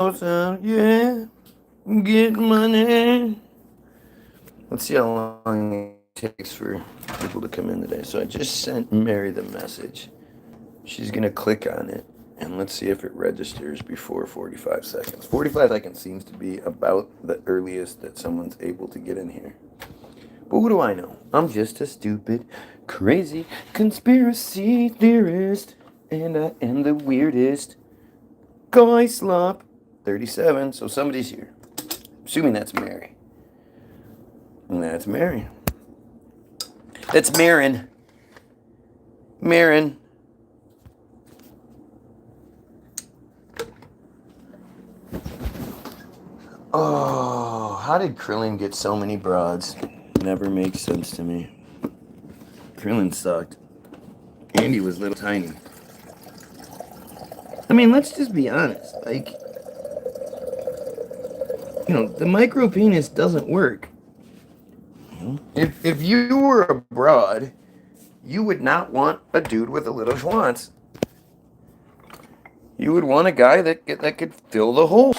Yeah, get money. Let's see how long it takes for people to come in today. So I just sent Mary the message. She's going to click on it, and let's see if it registers before 45 seconds. 45 seconds seems to be about the earliest that someone's able to get in here. But what do I know? I'm just a stupid, crazy conspiracy theorist, and I am the weirdest. Guy-slop 37, so somebody's here. Assuming that's Mary. And that's Mary. That's Marin. Marin. Oh, how did Krillin get so many broads? Never makes sense to me. Krillin sucked. Andy was little tiny. I mean, let's just be honest. Like, the micro penis doesn't work. If you were a broad, you would not want a dude with a little schwanz. You would want a guy that could fill the holes.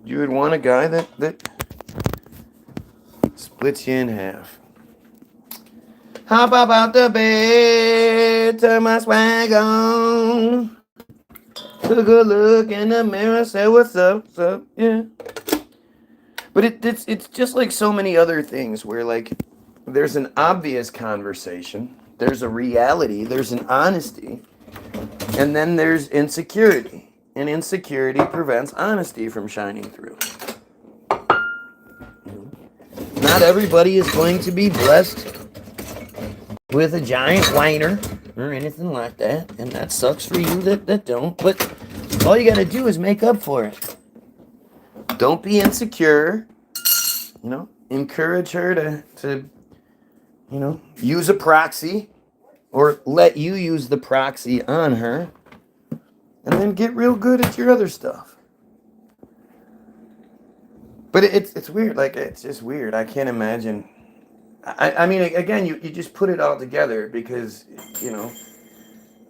You would want a guy that splits you in half. Hop about the bed, turn my swag on. Took a look in the mirror, said what's up, yeah. But it's just like so many other things where, like, there's an obvious conversation, there's a reality, there's an honesty, and then there's insecurity. And insecurity prevents honesty from shining through. Not everybody is going to be blessed with a giant whiner or anything like that, and that sucks for you that don't, but all you gotta do is make up for it. Don't be insecure, encourage her to use a proxy, or let you use the proxy on her, and then get real good at your other stuff. But it's weird, like, it's just weird. I can't imagine. I mean, again, you just put it all together because,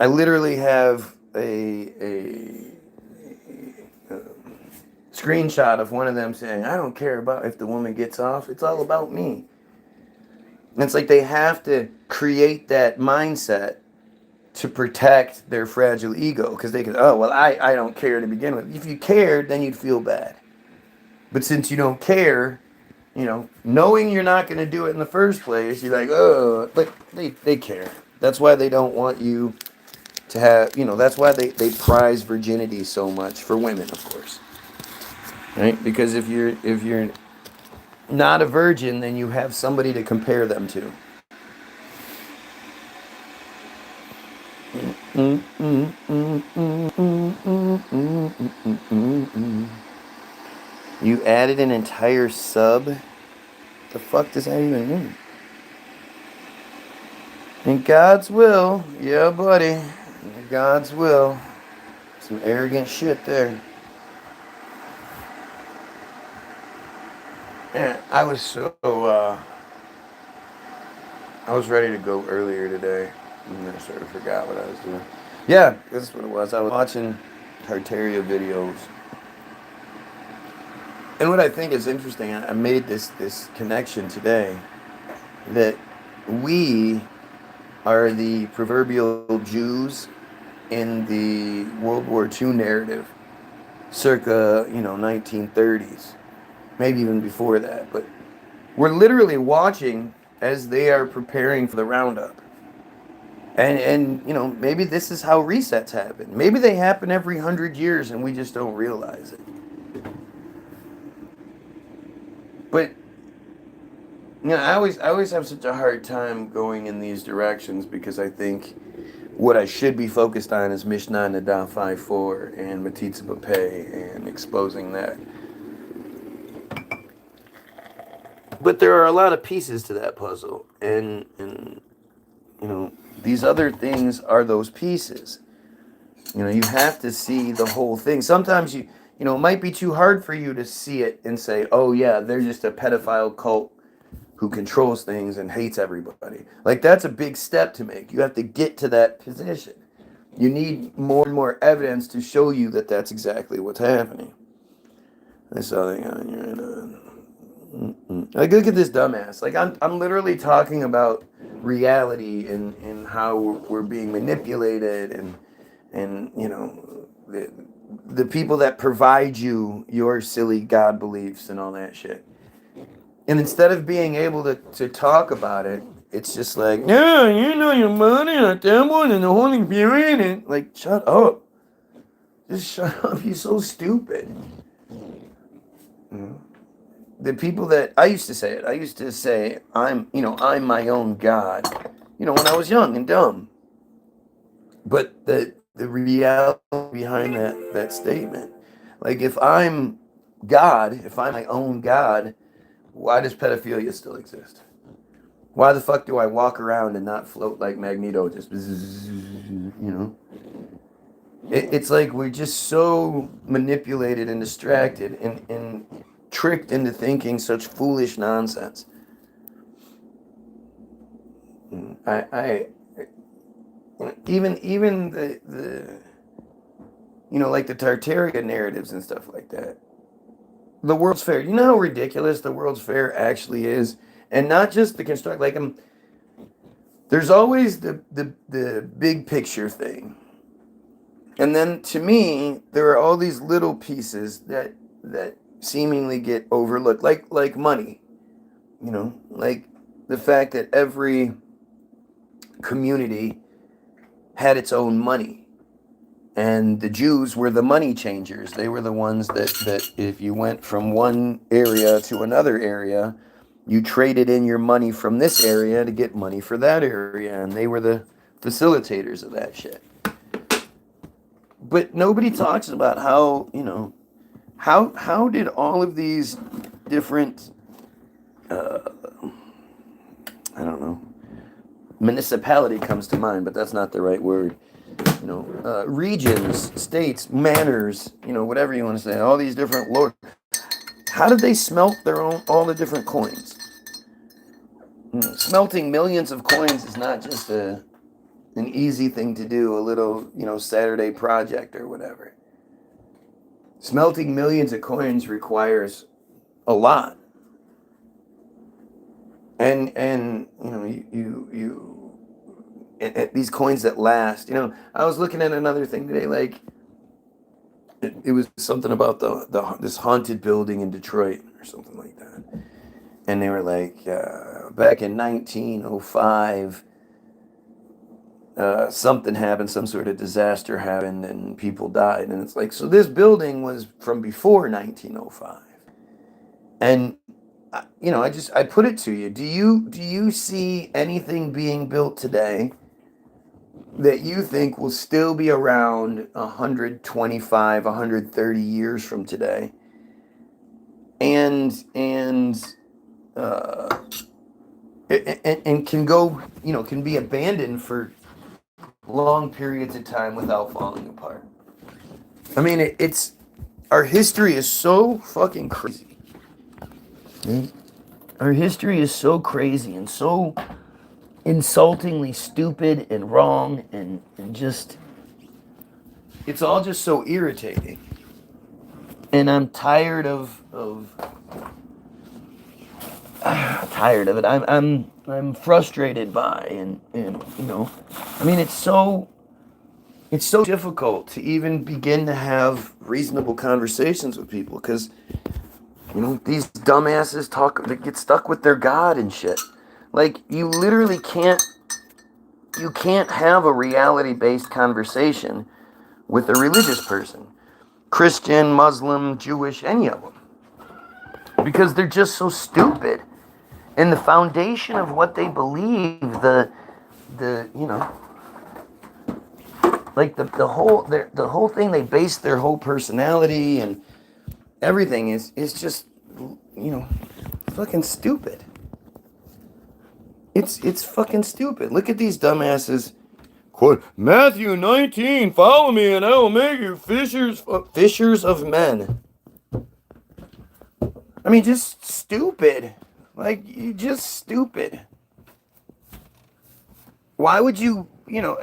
I literally have a screenshot of one of them saying, I don't care about if the woman gets off, it's all about me. And it's like they have to create that mindset to protect their fragile ego, because they can, I don't care to begin with. If you cared, then you'd feel bad. But since you don't care, knowing you're not going to do it in the first place, you're like, oh, but they care. That's why they don't want you to have, that's why they prize virginity so much for women, of course. Right? Because if you're not a virgin, then you have somebody to compare them to. You added an entire sub? The fuck does that even mean? In God's will, yeah, buddy. In God's will. Some arrogant shit there. Man, I was ready to go earlier today, and I sort of forgot what I was doing. Yeah, that's what it was. I was watching Tartaria videos. And what I think is interesting, I made this connection today, that we are the proverbial Jews in the World War II narrative, circa, 1930s, maybe even before that. But we're literally watching as they are preparing for the roundup. And maybe this is how resets happen. Maybe they happen every 100 years and we just don't realize it. But I always have such a hard time going in these directions, because I think what I should be focused on is Mishnah Nada 5:4 and metzitzia and exposing that. But there are a lot of pieces to that puzzle, and these other things are those pieces. You have to see the whole thing. Sometimes it might be too hard for you to see it and say, oh yeah, they're just a pedophile cult who controls things and hates everybody. Like, that's a big step to make. You have to get to that position. You need more and more evidence to show you that that's exactly what's happening. I saw that on here. Like, look at this dumbass. Like, I'm literally talking about reality and how we're being manipulated and you know, the people that provide you your silly God beliefs and all that shit. And instead of being able to talk about it, it's just like, yeah, you know your money, the devil, and the Holy Spirit, and like, shut up. Just shut up. You're so stupid. You know? The people that I used to say, I'm my own God. You know, when I was young and dumb. But the reality behind that statement, like, if I'm God, if I'm my own God, why does pedophilia still exist? Why the fuck do I walk around and not float like Magneto? Just, you know? It's like we're just so manipulated and distracted and tricked into thinking such foolish nonsense. I even the you know, like the Tartaria narratives and stuff like that. The World's Fair. You know how ridiculous the World's Fair actually is, and not just the construct. Like, there's always the big picture thing, and then to me there are all these little pieces that seemingly get overlooked, like money. You know, like the fact that every community had its own money. And the Jews were the money changers. They were the ones that if you went from one area to another area, you traded in your money from this area to get money for that area. And they were the facilitators of that shit. But nobody talks about how, you know, how did all of these different, I don't know, municipality comes to mind, but that's not the right word. You know, regions, states, manors, you know, whatever you want to say, all these different lords. How did they smelt all the different coins? Smelting millions of coins is not just an easy thing to do, a little, you know, Saturday project or whatever. Smelting millions of coins requires a lot. And you know, you these coins that last. You know, I was looking at another thing today, like it was something about this haunted building in Detroit or something like that, and they were like, back in 1905, something happened, some sort of disaster happened, and people died, and it's like, so this building was from before 1905, and you know, I put it to you, do you see anything being built today that you think will still be around 125, 130 years from today, and uh, and can go, you know, can be abandoned for long periods of time without falling apart? I mean, it's our history is so fucking crazy. Our history is so crazy and so insultingly stupid and wrong and just, it's all just so irritating. And I'm tired of tired of it. I'm frustrated by and you know, I mean, it's so difficult to even begin to have reasonable conversations with people because, you know, these dumbasses they get stuck with their God and shit. Like, you literally can't have a reality-based conversation with a religious person, Christian, Muslim, Jewish, any of them, because they're just so stupid. And the foundation of what they believe, the you know, like the whole thing they base their whole personality and everything is just, you know, fucking stupid. It's fucking stupid. Look at these dumbasses. Quote, Matthew 19, follow me and I will make you fishers of men. I mean, just stupid. Like, you just stupid. Why would you, you know,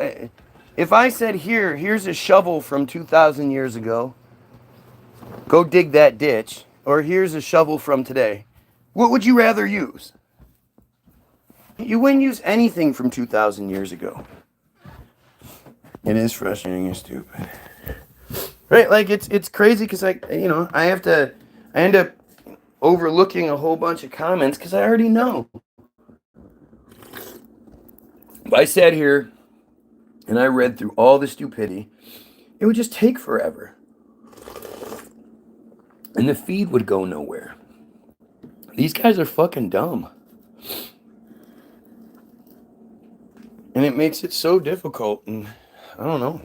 If I said, here's a shovel from 2,000 years ago, go dig that ditch, or here's a shovel from today, what would you rather use? You wouldn't use anything from 2,000 years ago. It is frustrating and stupid. Right, like it's crazy because I end up overlooking a whole bunch of comments because I already know. If I sat here and I read through all the stupidity, it would just take forever. And the feed would go nowhere. These guys are fucking dumb. And it makes it so difficult, and I don't know.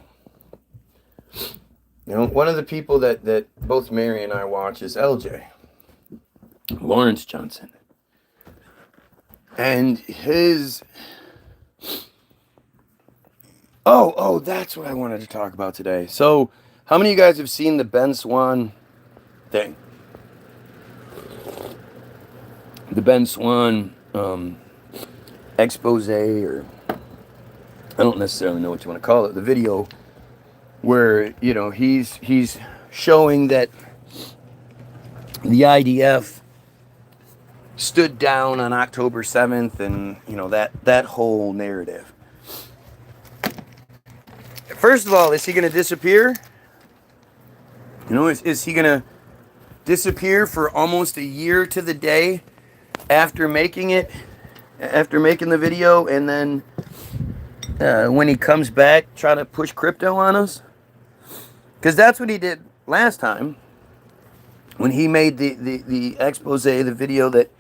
You know, one of the people that both Mary and I watch is LJ, Lawrence Johnson. And his... Oh, that's what I wanted to talk about today. So, how many of you guys have seen the Ben Swann thing? The Ben Swann expose, or I don't necessarily know what you want to call it. The video where, you know, he's showing that the IDF stood down on October 7th, and, you know, that whole narrative. First of all, is he going to disappear? You know, is he going to disappear for almost a year to the day after making the video, and then when he comes back, try to push crypto on us? Because that's what he did last time when he made the expose, the video that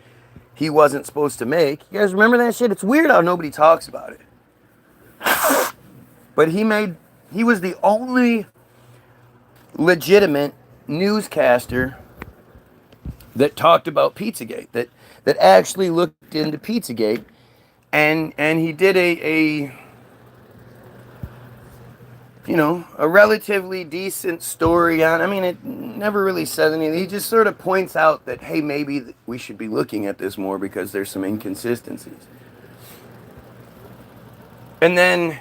he wasn't supposed to make. You guys remember that shit? It's weird how nobody talks about it. But he was the only legitimate newscaster that talked about Pizzagate, that actually looked into Pizzagate, and he did a relatively decent story on. I mean, it never really says anything. He just sort of points out that, hey, maybe we should be looking at this more because there's some inconsistencies. And then,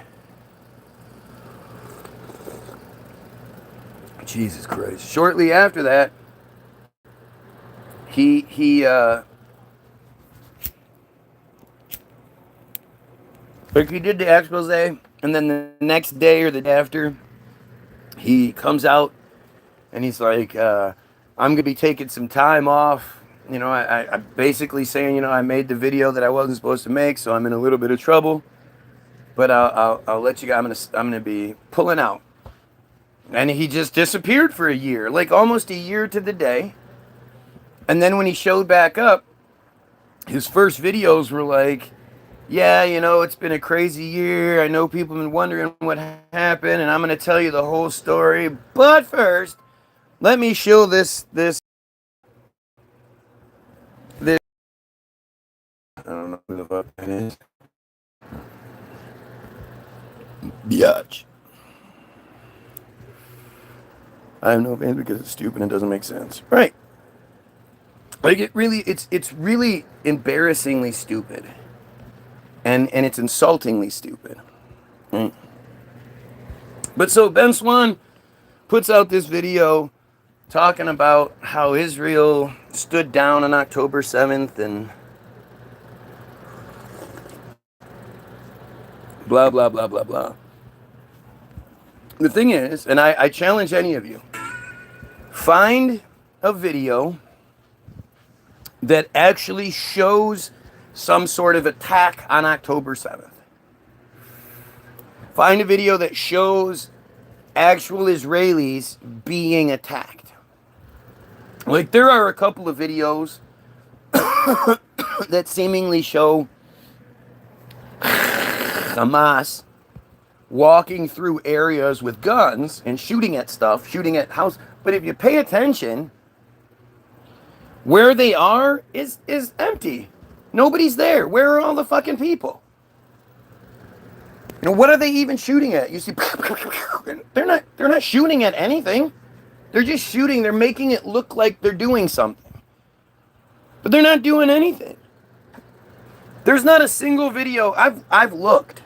Jesus Christ, shortly after that, he did the expose, and then the next day or the day after, he comes out and he's like, I'm going to be taking some time off. You know, I basically saying, you know, I made the video that I wasn't supposed to make, so I'm in a little bit of trouble. But I'll let you guys, I'm gonna be pulling out. And he just disappeared for a year, like almost a year to the day. And then when he showed back up, his first videos were like, yeah, you know, it's been a crazy year. I know people have been wondering what happened, and I'm going to tell you the whole story. But first, let me show this. I don't know who the fuck that is. Biatch. I have no opinion because it's stupid and doesn't make sense. Right. Like, it's really embarrassingly stupid. And it's insultingly stupid. Right? But so Ben Swann puts out this video talking about how Israel stood down on October 7th and blah, blah, blah, blah, blah. The thing is, and I challenge any of you, find a video that actually shows some sort of attack on October 7th. Find a video that shows actual Israelis being attacked. Like, there are a couple of videos that seemingly show Hamas walking through areas with guns and shooting at stuff, shooting at houses. But if you pay attention, where they are is empty. Nobody's there. Where are all the fucking people? You know, what are they even shooting at? You see, they're not shooting at anything. They're just shooting. They're making it look like they're doing something. But they're not doing anything. There's not a single video. I've looked.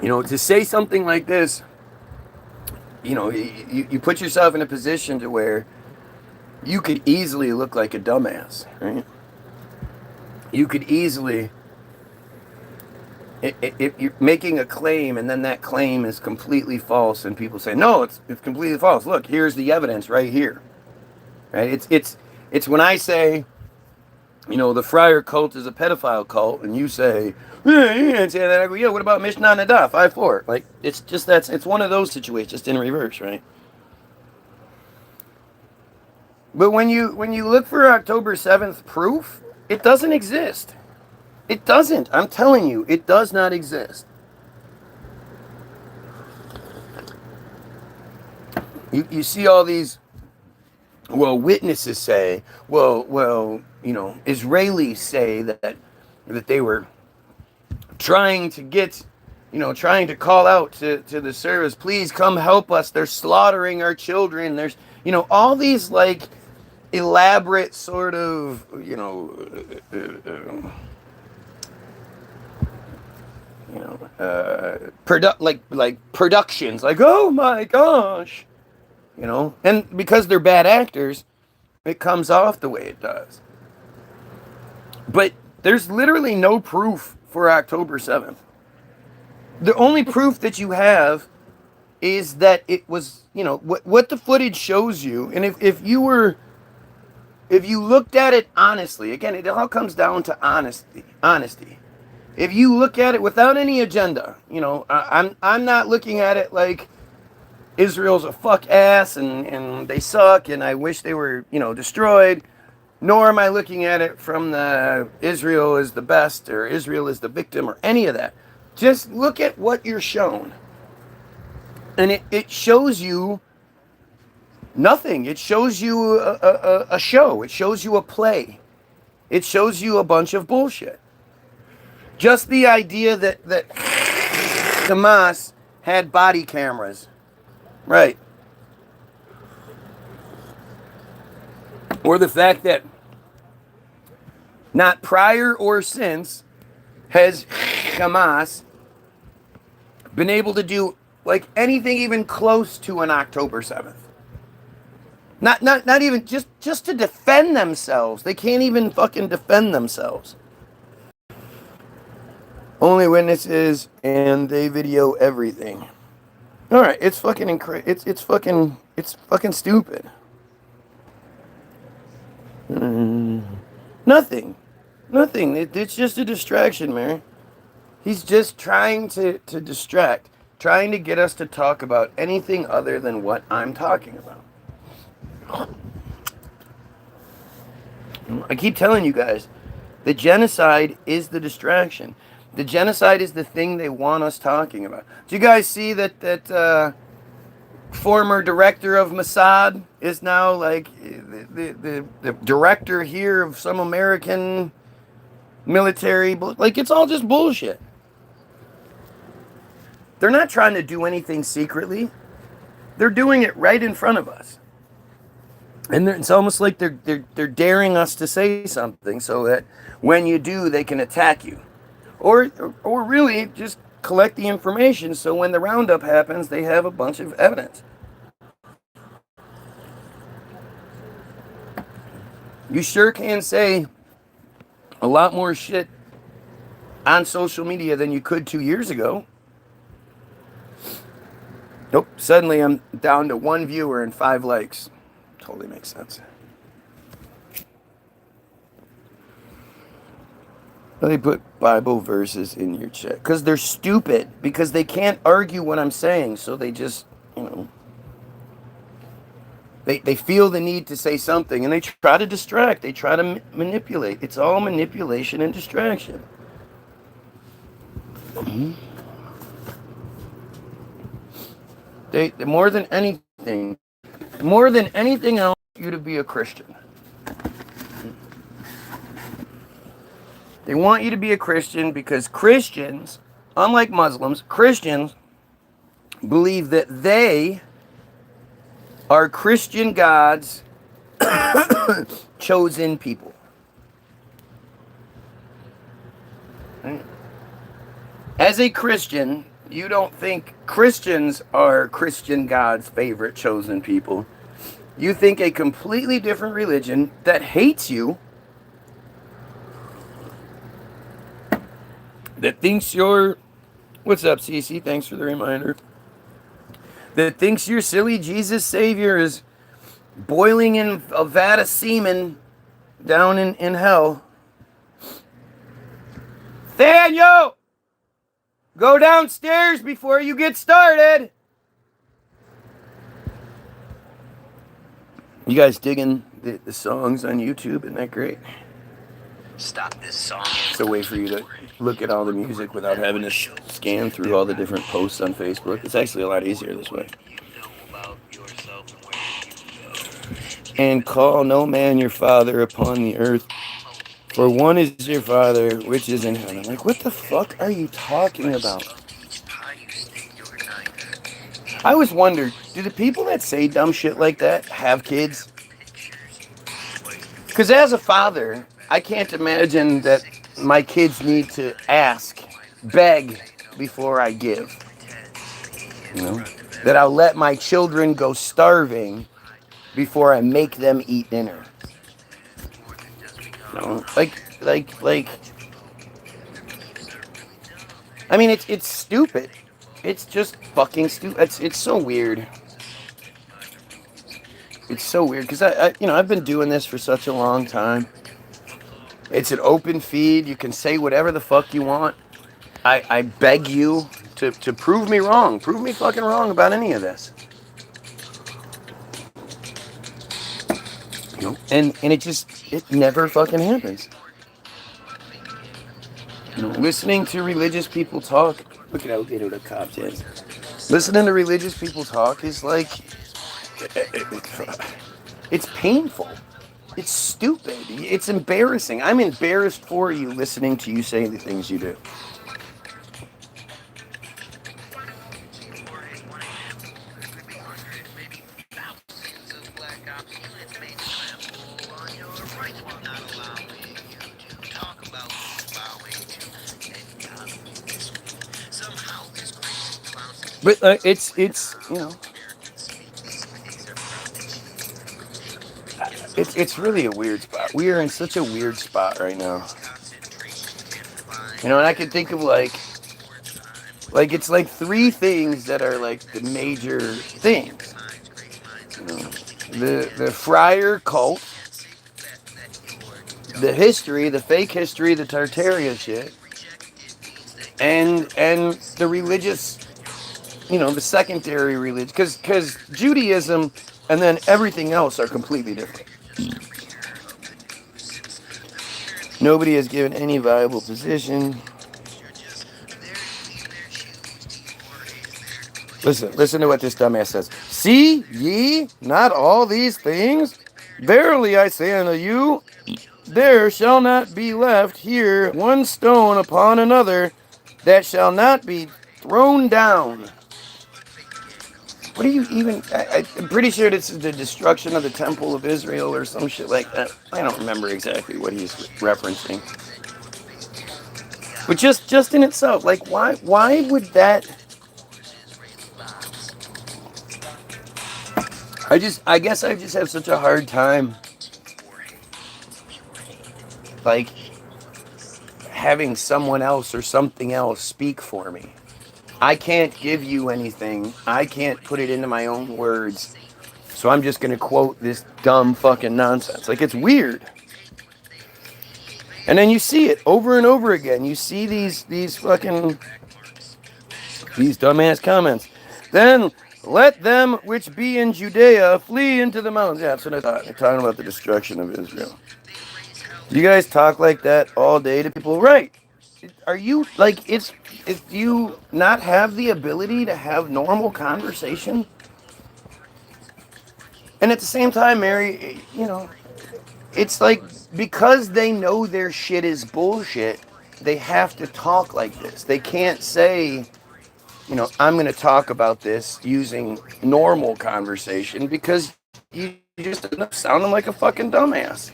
You know, to say something like this, you know, you put yourself in a position to where you could easily look like a dumbass, right? You could easily, if you're making a claim and then that claim is completely false and people say, no, it's completely false. Look, here's the evidence right here, right? It's when I say, you know, the Friar cult is a pedophile cult, and you say, you can't say that. I go, yeah, what about Mishnah Nadah 5:4? Like, it's just it's one of those situations, just in reverse, right? But when you look for October 7th proof, it doesn't exist. It doesn't. I'm telling you, it does not exist. You see all these, well, witnesses say, well, you know, Israelis say that they were trying to get, you know, trying to call out to the service, please come help us. They're slaughtering our children. There's, you know, all these like elaborate sort of, you know, productions, like, oh my gosh, you know, and because they're bad actors, it comes off the way it does. But there's literally no proof for October 7th. The only proof that you have is that it was, you know, what the footage shows you. And if you looked at it honestly, again, it all comes down to honesty. If you look at it without any agenda, you know, I'm not looking at it like Israel's a fuck ass and they suck and I wish they were, you know, destroyed. Nor am I looking at it from the Israel is the best or Israel is the victim or any of that. Just look at what you're shown. And it shows you nothing. It shows you a show. It shows you a play. It shows you a bunch of bullshit. Just the idea that Hamas had body cameras. Right. Or the fact that not prior or since has Hamas been able to do like anything even close to an October 7th. Not even just to defend themselves. They can't even fucking defend themselves. Only witnesses and they video everything. All right, it's fucking it's fucking stupid. Nothing. It's just a distraction, man. He's just trying to distract, trying to get us to talk about anything other than what I'm talking about. I keep telling you guys, the genocide is the distraction. The genocide is the thing they want us talking about. Do you guys see that former director of Mossad is now like the director here of some American military? Like, it's all just bullshit. They're not trying to do anything secretly. They're doing it right in front of us. And it's almost like they're daring us to say something so that when you do, they can attack you. Or really just collect the information so when the roundup happens, they have a bunch of evidence. You sure can say a lot more shit on social media than you could 2 years ago. Nope, suddenly I'm down to 1 viewer and 5 likes. Totally makes sense. They put Bible verses in your chat because they're stupid, because they can't argue what I'm saying, so they just, you know, they feel the need to say something and they try to distract, they try to manipulate. It's all manipulation and distraction. They more than anything else, you to be a Christian. They want you to be a Christian because Christians, unlike Muslims, Christians believe that they are Christian God's chosen people. As a Christian, you don't think Christians are Christian God's favorite chosen people. You think a completely different religion that hates you, that thinks you're, what's up, Cece? Thanks for the reminder. That thinks your silly Jesus Savior is boiling in a vat of semen down in hell. Daniel! Go downstairs before you get started! You guys digging the songs on YouTube? Isn't that great? Stop this song. It's a way for you to look at all the music without having to scan through all the different posts on Facebook. It's actually a lot easier this way. And call no man your father upon the earth, for one is your Father, which is in heaven. Like, what the fuck are you talking about? I always wondered, do the people that say dumb shit like that have kids? Because as a father, I can't imagine that my kids need to ask, beg, before I give. You know? That I'll let my children go starving before I make them eat dinner. You know? Like, I mean, it's stupid. It's just fucking stupid. It's so weird. It's so weird because I've been doing this for such a long time. It's an open feed. You can say whatever the fuck you want. I beg you to prove me wrong. Prove me fucking wrong about any of this. You know? And it never fucking happens. You know, listening to religious people talk. Look at how good the cops is. Listening to religious people talk is like, it's painful. It's stupid. It's embarrassing. I'm embarrassed for you listening to you say the things you do. But it's you know, it's really a weird spot. We are in such a weird spot right now. You know, and I can think of like it's like three things that are like the major things. You know, the friar cult, the history, the fake history, the Tartaria shit, and the religious, you know, the secondary religion, because Judaism and then everything else are completely different. Nobody has given any viable position. Listen to what this dumbass says. See ye not all these things? Verily I say unto you, there shall not be left here one stone upon another that shall not be thrown down. What are you even... I'm pretty sure this is the destruction of the Temple of Israel or some shit like that. I don't remember exactly what he's referencing. But just in itself, like, why would that... I guess I just have such a hard time, like, having someone else or something else speak for me. I can't give you anything. I can't put it into my own words. So I'm just going to quote this dumb fucking nonsense. Like, it's weird. And then you see it over and over again. You see these dumbass comments. Then let them which be in Judea flee into the mountains. Yeah, that's what I thought. They're talking about the destruction of Israel. You guys talk like that all day to people, right? Are you, like, if you not have the ability to have normal conversation? And at the same time, Mary, you know, it's like, because they know their shit is bullshit, they have to talk like this. They can't say, you know, I'm going to talk about this using normal conversation, because you just end up sounding like a fucking dumbass.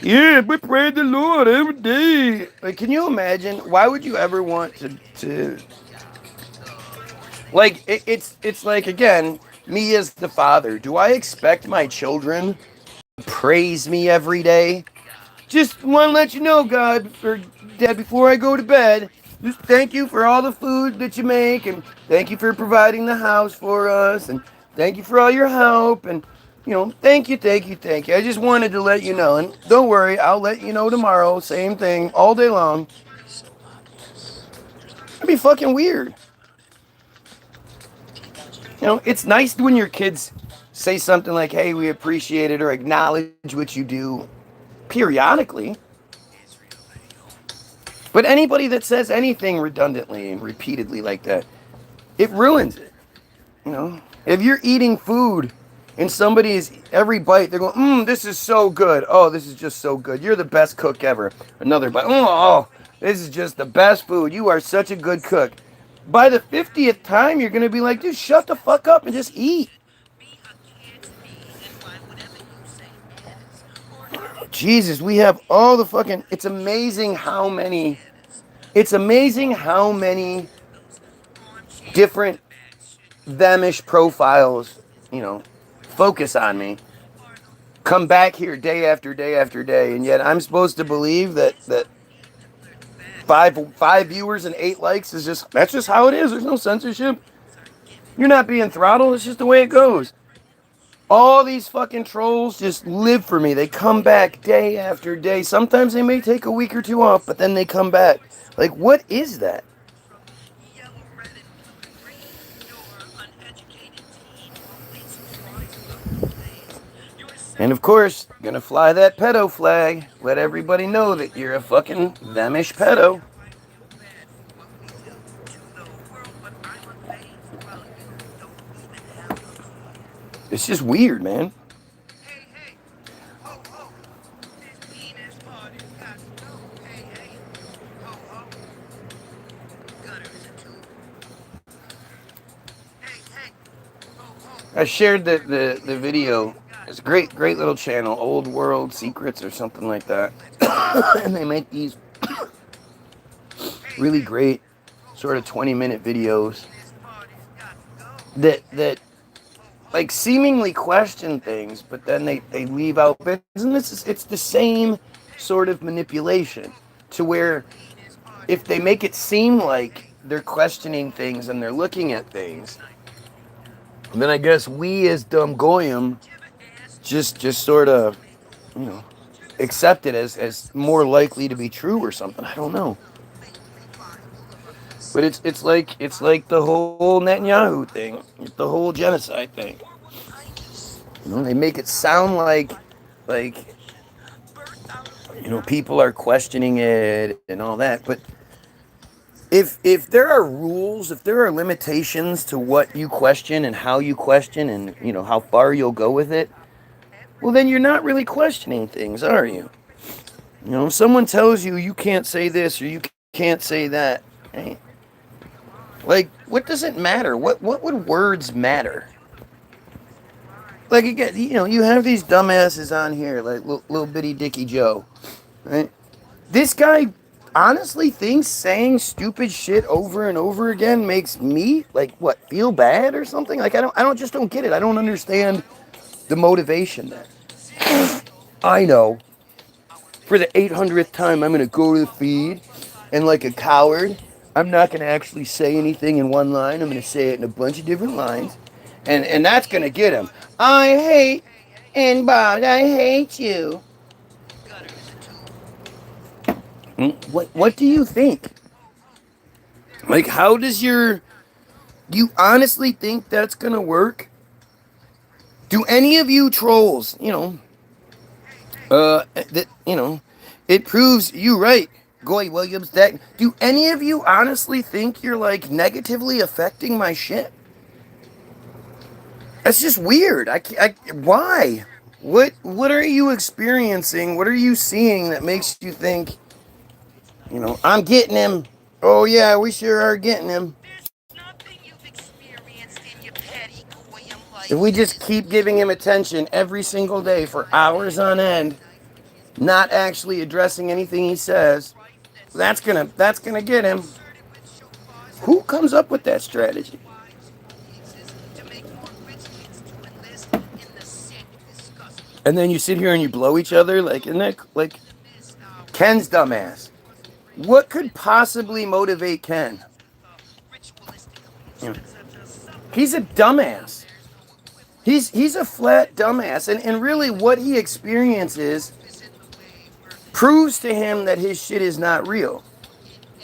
Yeah, we pray the Lord every day. Like, can you imagine? Why would you ever want to like it's like again, me as the father, do I expect my children to praise me every day? Just want to let you know, God, or Dad, before I go to bed, just thank you for all the food that you make, and thank you for providing the house for us, and thank you for all your help, and thank you, thank you, thank you. I just wanted to let you know, and don't worry, I'll let you know tomorrow. Same thing, all day long. It'd be fucking weird. It's nice when your kids say something like, "Hey, we appreciate it," or acknowledge what you do periodically. But anybody that says anything redundantly and repeatedly like that, it ruins it. If you're eating food and somebody is every bite, they're going, this is so good. Oh, this is just so good. You're the best cook ever. Another bite, oh, this is just the best food. You are such a good cook. By the 50th time, you're going to be like, dude, shut the fuck up and just eat. Jesus, we have all the fucking. It's amazing how many different themish profiles, focus on me, come back here day after day after day, and yet I'm supposed to believe that five viewers and 8 likes is that's just how it is. There's no censorship. You're not being throttled. It's just the way it goes. All these fucking trolls just live for me. They come back day after day. Sometimes they may take a week or two off, but then they come back. Like, what is that? And of course, gonna fly that pedo flag. Let everybody know that you're a fucking themish pedo. It's just weird, man. I shared the video. It's a great little channel, Old World Secrets or something like that. And they make these really great sort of 20-minute videos that like seemingly question things, but then they leave out bits. And it's the same sort of manipulation to where if they make it seem like they're questioning things and they're looking at things, then I guess we as dumb Goyim just sort of, accept it as more likely to be true or something. I don't know. But it's like the whole Netanyahu thing, the whole genocide thing. They make it sound like people are questioning it and all that, but if there are rules, if there are limitations to what you question and how you question and how far you'll go with it, well then you're not really questioning things, are you? If someone tells you you can't say this or you can't say that, hey, like what does it matter? What would words matter? Like again, you have these dumbasses on here like little bitty Dicky Joe, right? This guy honestly thinks saying stupid shit over and over again makes me like what, feel bad or something? Like I don't get it. I don't understand the motivation there. I know. For the 800th time I'm going to go to the feed and like a coward, I'm not going to actually say anything in one line. I'm going to say it in a bunch of different lines. And that's going to get him. I hate and Bob, I hate you. What do you think? Like, how does you honestly think that's gonna work? Do any of you trolls, that, it proves you right, Goy Williams, that, do any of you honestly think you're, like, negatively affecting my shit? That's just weird. Why? What are you experiencing? What are you seeing that makes you think, I'm getting him? Oh yeah, we sure are getting him. If we just keep giving him attention every single day for hours on end, not actually addressing anything he says, that's gonna get him. Who comes up with that strategy? And then you sit here and you blow each other, like, isn't that like Ken's dumbass? What could possibly motivate Ken? Yeah. He's a dumbass. He's a flat dumbass, and really what he experiences proves to him that his shit is not real.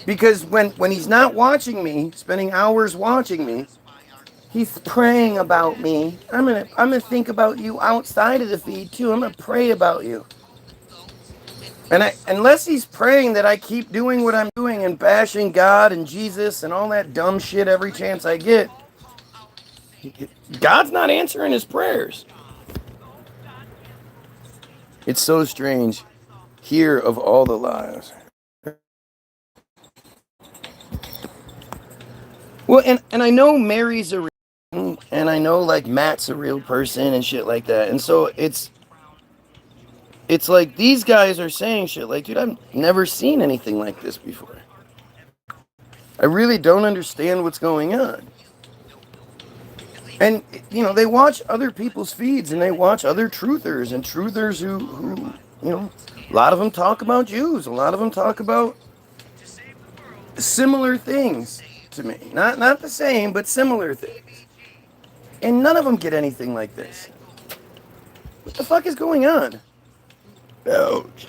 Because when he's not watching me, spending hours watching me, he's praying about me. I'm gonna think about you outside of the feed too. I'm gonna pray about you. And unless he's praying that I keep doing what I'm doing and bashing God and Jesus and all that dumb shit every chance I get, God's not answering his prayers. It's so strange. Here of all the lies. Well, and I know Mary's a real, and I know like Matt's a real person and shit like that. And so it's like these guys are saying shit like, dude, I've never seen anything like this before. I really don't understand what's going on. And, you know, they watch other people's feeds and they watch other truthers and truthers who you know, a lot of them talk about Jews. A lot of them talk about similar things to me. Not the same, but similar things. And none of them get anything like this. What the fuck is going on? Ouch.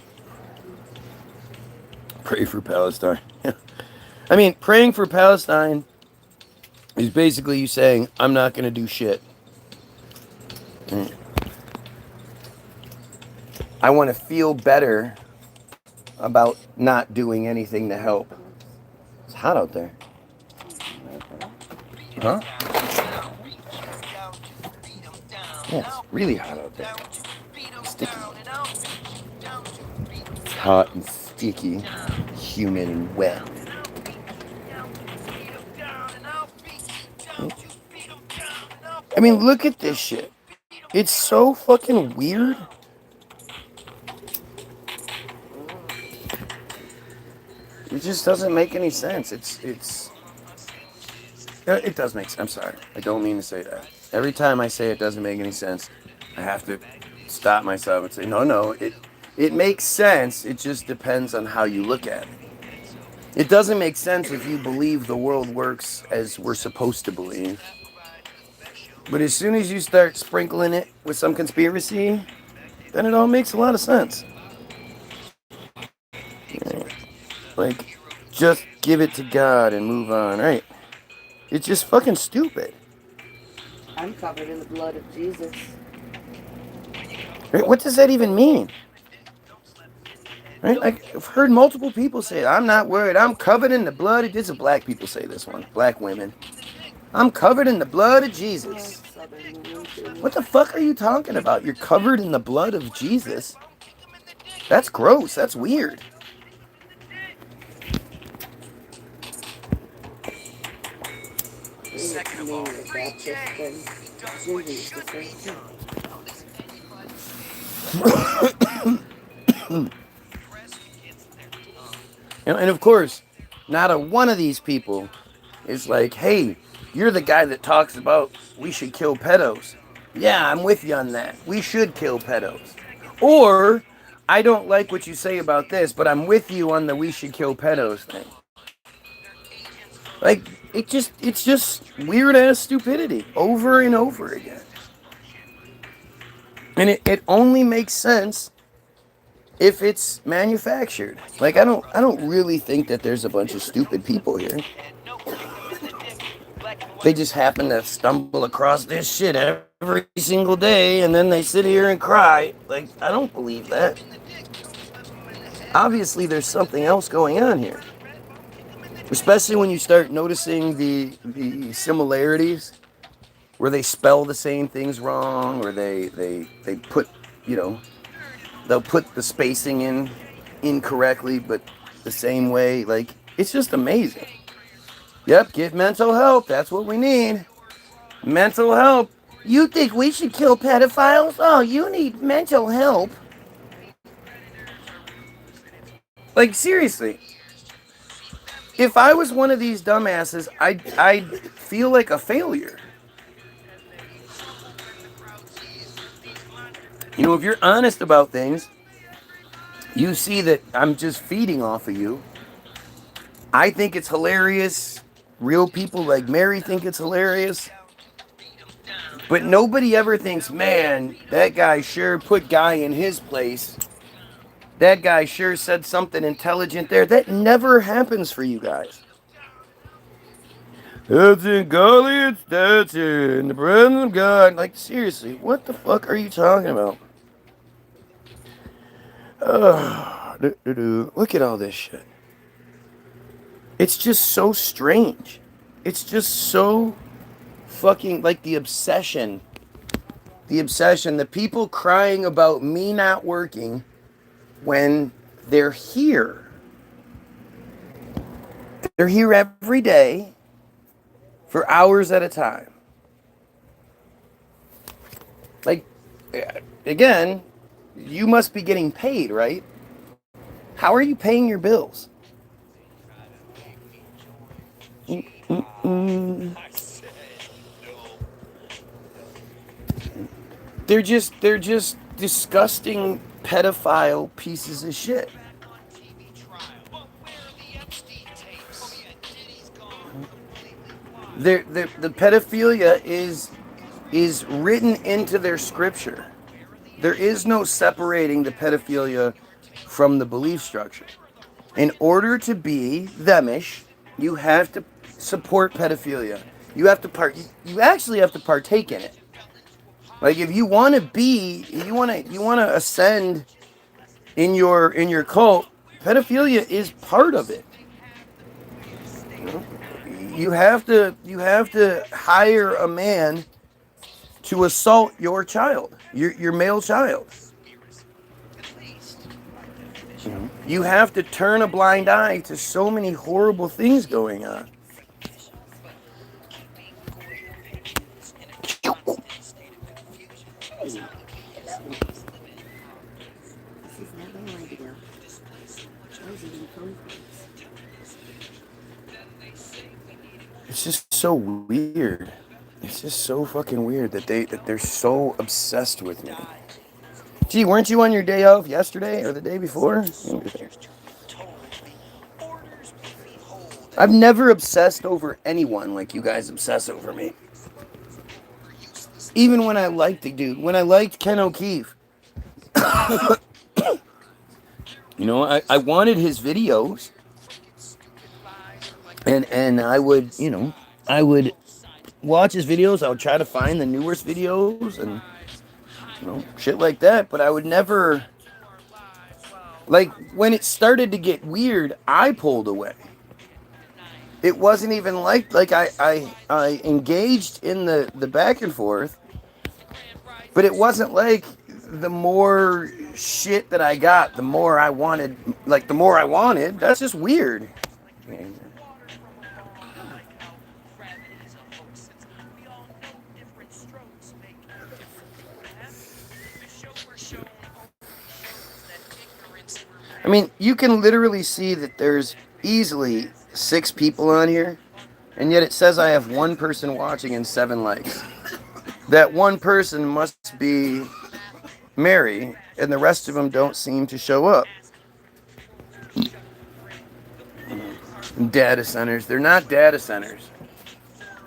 Pray for Palestine. I mean, praying for Palestine is basically you saying, I'm not going to do shit. I want to feel better about not doing anything to help. It's hot out there. Huh? Yeah, it's really hot out there. Sticky. It's hot and sticky, humid and wet. I mean, look at this shit. It's so fucking weird. It just doesn't make any sense. It does make sense. I'm sorry. I don't mean to say that. Every time I say it doesn't make any sense, I have to stop myself and say, no, it makes sense. It just depends on how you look at it. It doesn't make sense if you believe the world works as we're supposed to believe. But as soon as you start sprinkling it with some conspiracy, then it all makes a lot of sense. Like, just give it to God and move on, right? It's just fucking stupid. I'm covered in the blood of Jesus. Right? What does that even mean? Right? I've heard multiple people say, I'm not worried. I'm covered in the blood of... This is black people say this one. Black women. I'm covered in the blood of Jesus. What the fuck are you talking about? You're covered in the blood of Jesus? That's gross. That's weird. And of course, not a one of these people is like, hey, you're the guy that talks about we should kill pedos. Yeah, I'm with you on that. We should kill pedos. Or, I don't like what you say about this, but I'm with you on the we should kill pedos thing. Like, it's just weird ass stupidity over and over again. And it only makes sense if it's manufactured. Like, I don't really think that there's a bunch of stupid people here. They just happen to stumble across this shit every single day and then they sit here and cry. Like, I don't believe that. Obviously, there's something else going on here. Especially when you start noticing the similarities where they spell the same things wrong, or they put, you know, they'll put the spacing in incorrectly, but the same way. Like, it's just amazing. Yep, get mental help. That's what we need. Mental help. You think we should kill pedophiles? Oh, you need mental help. Like, seriously. If I was one of these dumbasses, I'd feel like a failure. You know, if you're honest about things, you see that I'm just feeding off of you. I think it's hilarious. Real people like Mary think it's hilarious. But nobody ever thinks, man, that guy sure put Guy in his place. That guy sure said something intelligent there. That never happens for you guys. That's in golly, that's in the presence of God. Like, seriously, what the fuck are you talking about? Look at all this shit. It's just so strange. It's just so fucking like the obsession. The obsession. The people crying about me not working when they're here. They're here every day for hours at a time. Like, again, you must be getting paid, right? How are you paying your bills? They're just disgusting pedophile pieces of shit. The pedophilia is written into their scripture. There is no separating the pedophilia from the belief structure. In order to be themish, you have to support pedophilia. You actually have to partake in it. Like, if you want to ascend in your cult, pedophilia is part of it. You have to hire a man to assault your child, your male child. You have to turn a blind eye to so many horrible things going on. It's just so weird. It's just so fucking weird that they're so obsessed with me. Gee, weren't you on your day off yesterday or the day before? I've never obsessed over anyone like you guys obsess over me. Even when I liked the dude, when I liked Ken O'Keefe. You know, I wanted his videos. And I would watch his videos. I would try to find the newest videos and shit like that. But I would never, like, when it started to get weird, I pulled away. It wasn't even like I engaged in the back and forth, but it wasn't like the more shit that I got, the more I wanted. Like, the more I wanted. That's just weird. I mean, you can literally see that there's easily 6 people on here, and yet it says I have 1 person watching and 7 likes. That 1 person must be Mary, and the rest of them don't seem to show up. Data centers. They're not data centers.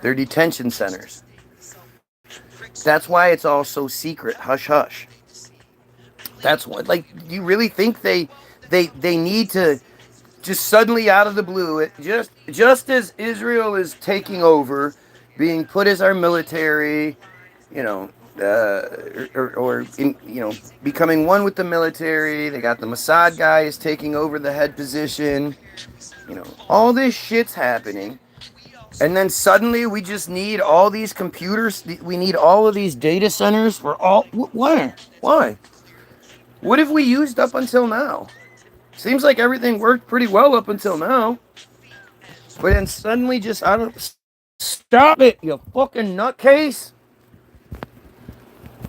They're detention centers. That's why it's all so secret. Hush, hush. That's what, like, you really think they need to just suddenly out of the blue, just as Israel is taking over, being put as our military, becoming one with the military. They got the Mossad guys taking over the head position. All this shit's happening. And then suddenly we just need all these computers. We need all of these data centers for all. Why? Why? What have we used up until now? Seems like everything worked pretty well up until now. But then suddenly just, I don't... Stop it, you fucking nutcase.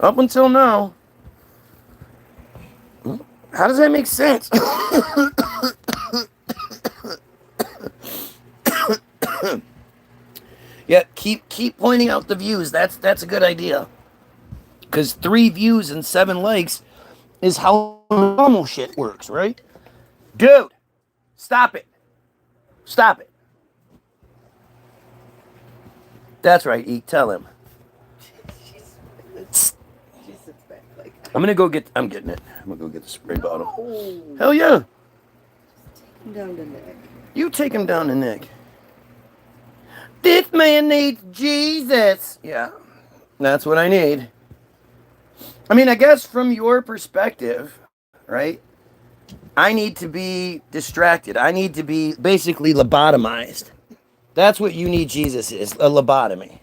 Up until now. How does that make sense? Keep pointing out the views. That's a good idea. Because 3 views and 7 likes is how normal shit works, right? Dude, stop it. Stop it. That's right, Eek. Tell him. She sits back like. I'm getting it. I'm gonna go get the spray bottle. No. Hell yeah. Take him down to Nick. You take him down to Nick. This man needs Jesus. Yeah, that's what I need. I mean, I guess from your perspective, right? I need to be distracted. I need to be basically lobotomized. That's what you need Jesus is, a lobotomy.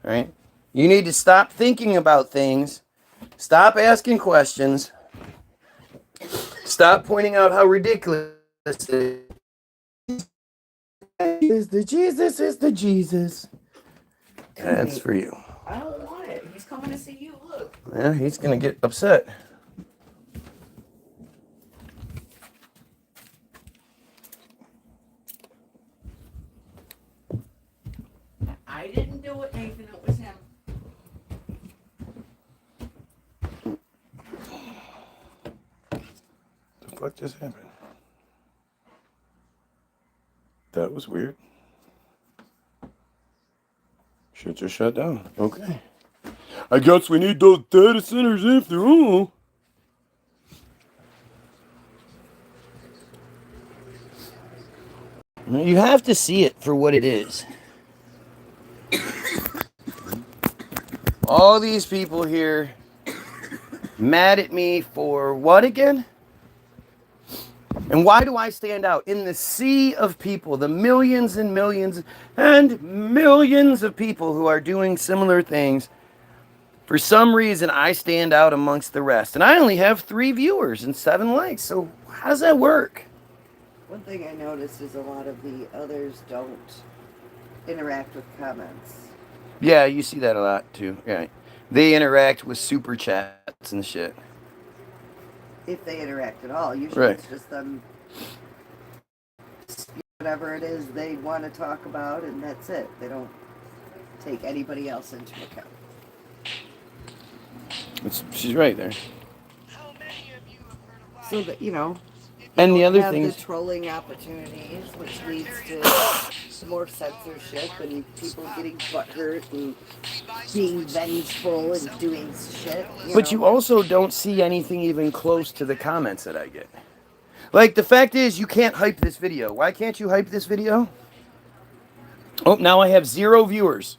Right? You need to stop thinking about things. Stop asking questions. Stop pointing out how ridiculous it is. Jesus is the Jesus. That's for you. I don't want it. He's coming to see you. Look. Yeah, he's going to get upset. I didn't do it, Nathan. It was him. The fuck just happened? That was weird. Shit just shut down. Okay. I guess we need those data centers after all. You have to see it for what it is. All these people here mad at me for what again? And why do I stand out? In the sea of people, the millions and millions and millions of people who are doing similar things, for some reason I stand out amongst the rest. And I only have 3 viewers and 7 likes. So how does that work? One thing I noticed is a lot of the others don't interact with comments. Yeah, you see that a lot too. Right. They interact with super chats and shit. If they interact at all. Usually Right. it's just them, whatever it is they want to talk about, and that's it. They don't take anybody else into account. She's right there. So that, you know, And the other have thing the is, trolling opportunities, which leads to more censorship and people getting butthurt and being vengeful and doing shit. but you also don't see anything even close to the comments that I get. Like, the fact is, you can't hype this video. Why can't you hype this video? Oh, now I have 0 viewers.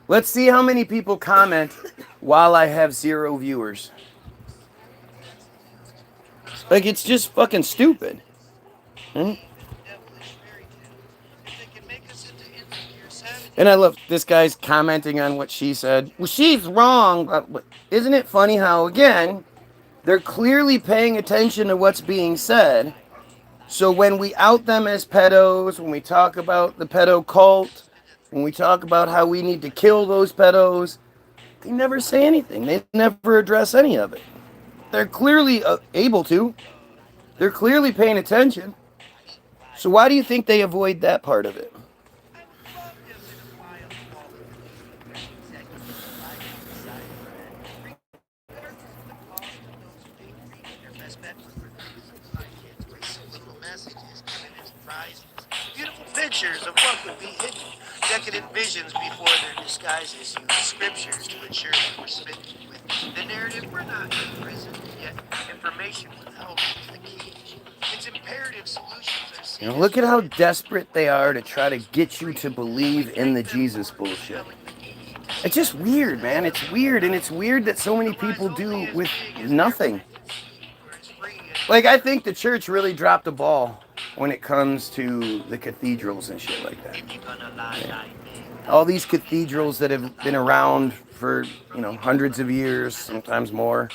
Let's see how many people comment while I have 0 viewers. Like, it's just fucking stupid. And I love this guy's commenting on what she said. Well, she's wrong. But isn't it funny how, again, they're clearly paying attention to what's being said. So when we out them as pedos, when we talk about the pedo cult, when we talk about how we need to kill those pedos, they never say anything. They never address any of it. They're clearly able to. They're clearly paying attention. So why do you think they avoid that part of it? Beautiful pictures of what would be hidden. Decadent visions before their disguises use scriptures to ensure that we're smitten with the narrative. We're not in prison, yet information withheld is the key. It's imperative solutions are Look at how desperate they are to try to get you to believe in the Jesus bullshit. It's just weird, man. It's weird, and it's weird that so many people do with nothing. Like, I think the church really dropped the ball when it comes to the cathedrals and shit like that. Yeah. All these cathedrals that have been around for, hundreds of years, sometimes more,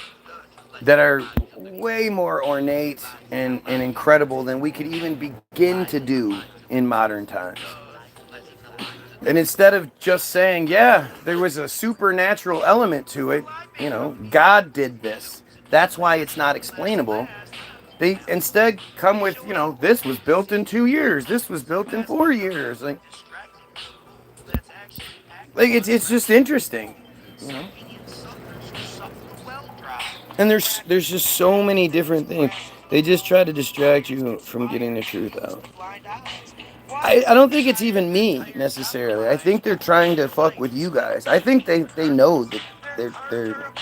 that are way more ornate and incredible than we could even begin to do in modern times. And instead of just saying, yeah, there was a supernatural element to it, God did this, that's why it's not explainable, they instead come with, this was built in 2 years, this was built in 4 years. Like, Like it's just interesting, you know. And there's just so many different things. They just try to distract you from getting the truth out. I don't think it's even me necessarily. I think they're trying to fuck with you guys. I think they know that they're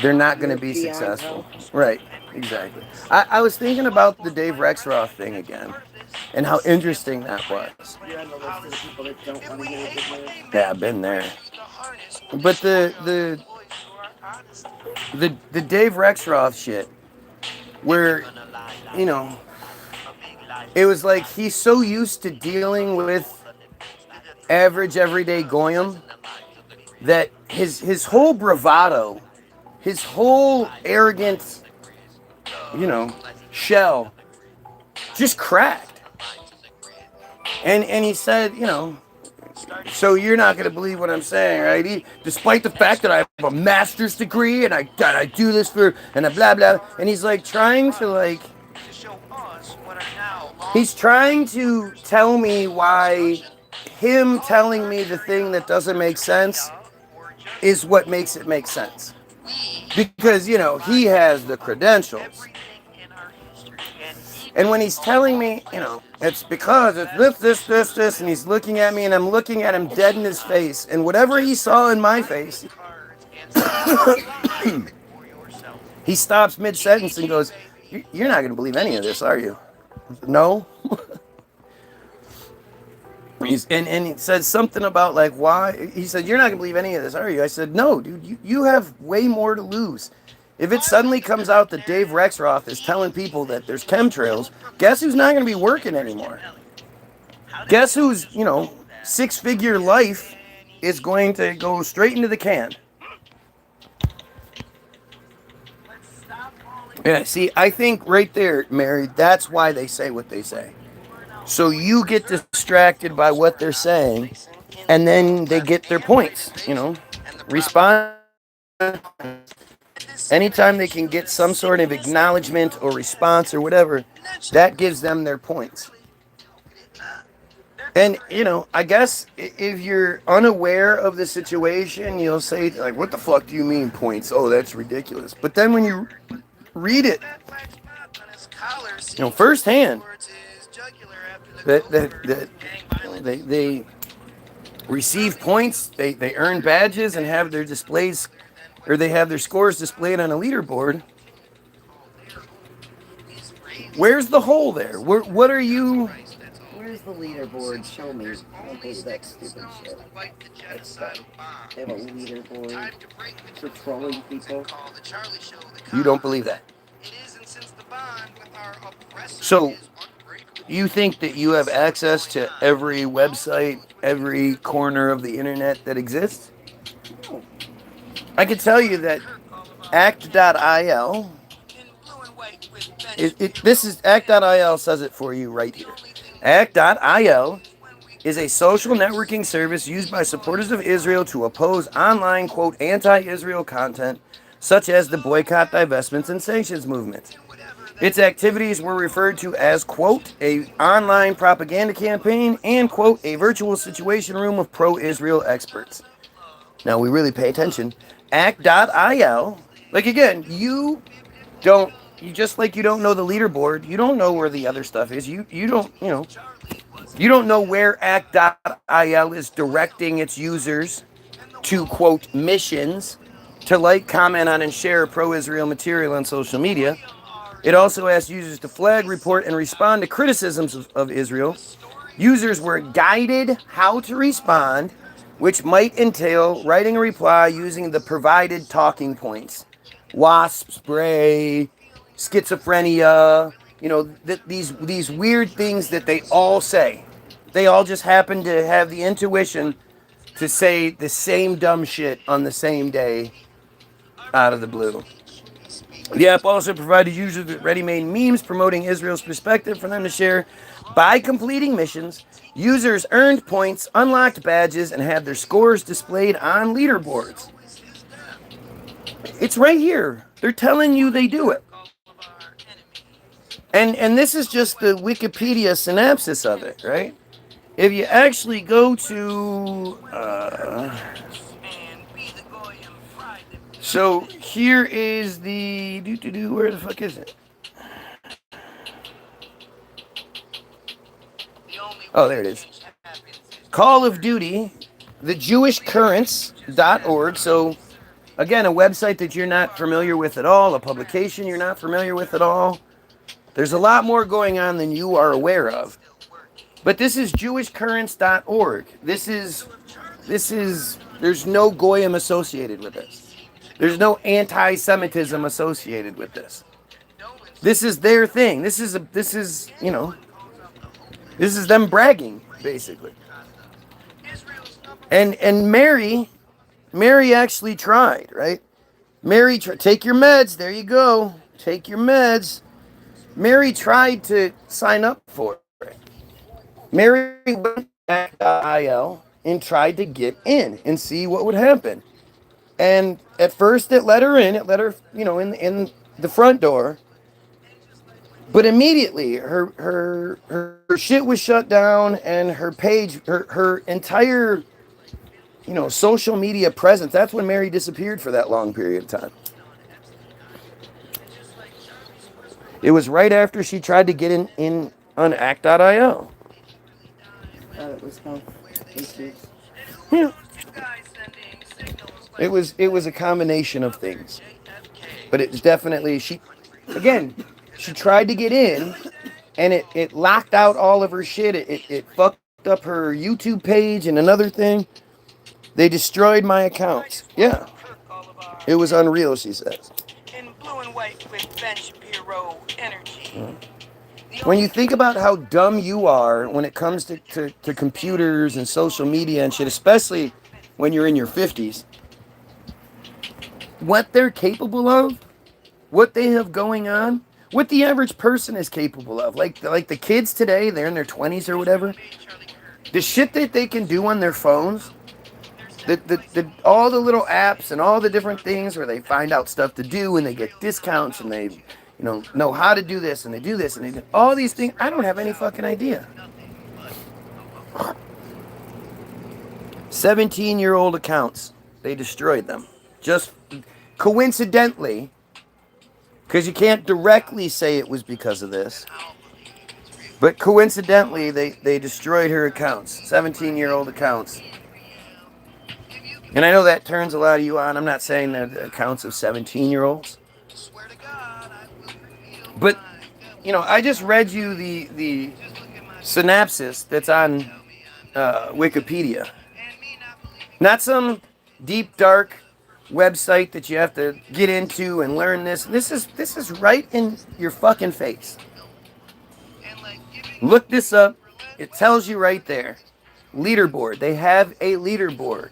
they're not going to You're be beyond successful. help. Right, exactly. I was thinking about the Dave Rexroth thing again and how interesting that was. You're on the list of the people that don't want to hear the good news. Yeah, I've been there. But the Dave Rexroth shit, where, you know, it was like he's so used to dealing with average everyday Goyim that his whole bravado, his whole arrogant, you know, shell just cracked. And he said, you know, so you're not going to believe what I'm saying, right? Despite the fact that I have a master's degree and I do this for, and I blah, blah. And he's like trying to like, he's trying to tell me why him telling me the thing that doesn't make sense is what makes it make sense. Because, you know, he has the credentials. And when he's telling me, you know, it's because it's this, and he's looking at me and I'm looking at him dead in his face, and whatever he saw in my face, he stops mid-sentence and goes, "You're not going to believe any of this, are you?" I said, "No." And he said something about like why. He said, "You're not gonna believe any of this, are you?" I said, "No, dude. You have way more to lose. If it suddenly comes out that Dave Rexroth is telling people that there's chemtrails, guess who's not gonna be working anymore? Guess who's, you know, six-figure life is going to go straight into the can." Yeah. See, I think right there, Mary. That's why they say what they say. So you get distracted by what they're saying, and then they get their points, you know. Respond anytime they can get some sort of acknowledgement or response or whatever, that gives them their points. And, you know, I guess if you're unaware of the situation, you'll say, like, what the fuck do you mean points? Oh, that's ridiculous. But then when you read it, you know, firsthand, that they receive points, they earn badges and have their displays, or they have their scores displayed on a leaderboard. Where's the hole there? What are you? Where's the leaderboard? Show me. I don't believe that stupid shit. That's dumb. They have a leaderboard for trolling people. You don't believe that? So you think that you have access to every website, every corner of the internet that exists? No. I can tell you that act.il, this is act.il says it for you right here. Act.il is a social networking service used by supporters of Israel to oppose online, quote, anti-Israel content, such as the boycott, divestments, and sanctions movement. Its activities were referred to as, quote, a online propaganda campaign and, quote, a virtual situation room of pro-Israel experts. Now, we really pay attention. Act.il, like again, you just like you don't know the leaderboard, you don't know where the other stuff is. You don't, you know, you don't know where act.il is directing its users to, quote, missions, to like, comment on, and share pro-Israel material on social media. It also asks users to flag, report, and respond to criticisms of Israel. Users were guided how to respond, which might entail writing a reply using the provided talking points. Wasp spray, schizophrenia, you know, these weird things that they all say. They all just happen to have the intuition to say the same dumb shit on the same day out of the blue. The app also provided users with ready-made memes promoting Israel's perspective for them to share. By completing missions, users earned points, unlocked badges, and had their scores displayed on leaderboards. It's right here. They're telling you they do it. And this is just the Wikipedia synopsis of it, right? if you actually go to, so here is the, where the fuck is it? Oh, there it is. Call of Duty, the JewishCurrents.org. So, again, a website that you're not familiar with at all, a publication you're not familiar with at all. There's a lot more going on than you are aware of. But this is JewishCurrents.org. This is, there's no Goyim associated with this. There's no anti-Semitism associated with this. This is their thing. This is, you know, this is them bragging, basically. And Mary actually tried, right? Mary, take your meds. There you go. Take your meds. Mary tried to sign up for it. Mary went to act.il and tried to get in and see what would happen. And at first it let her in. It let her, you know, in the front door. But immediately her shit was shut down, and her page, her entire, you know, social media presence. That's when Mary disappeared for that long period of time. It was right after she tried to get in on act.il. It was health issues. Yeah. It was a combination of things. But it was definitely, she tried to get in, and it locked out all of her shit. It fucked up her YouTube page and another thing. They destroyed my accounts. Yeah. It was unreal, she says. In blue and white with Ben Shapiro energy. When you think about how dumb you are when it comes to computers and social media and shit, especially when you're in your 50s, what they're capable of, what they have going on, what the average person is capable of. Like the kids today, they're in their 20s or whatever. The shit that they can do on their phones, all the little apps and all the different things where they find out stuff to do and they get discounts and they, you know how to do this and they do this and they do all these things. I don't have any fucking idea. 17-year-old accounts, they destroyed them. Just coincidentally, because you can't directly say it was because of this, but coincidentally, they destroyed her accounts, 17-year-old accounts. And I know that turns a lot of you on. I'm not saying they're the accounts of 17-year-olds. But, you know, I just read you the synopsis that's on Wikipedia. Not some deep, dark website that you have to get into and learn this. This is right in your fucking face. Look this up. It tells you right there. Leaderboard. They have a leaderboard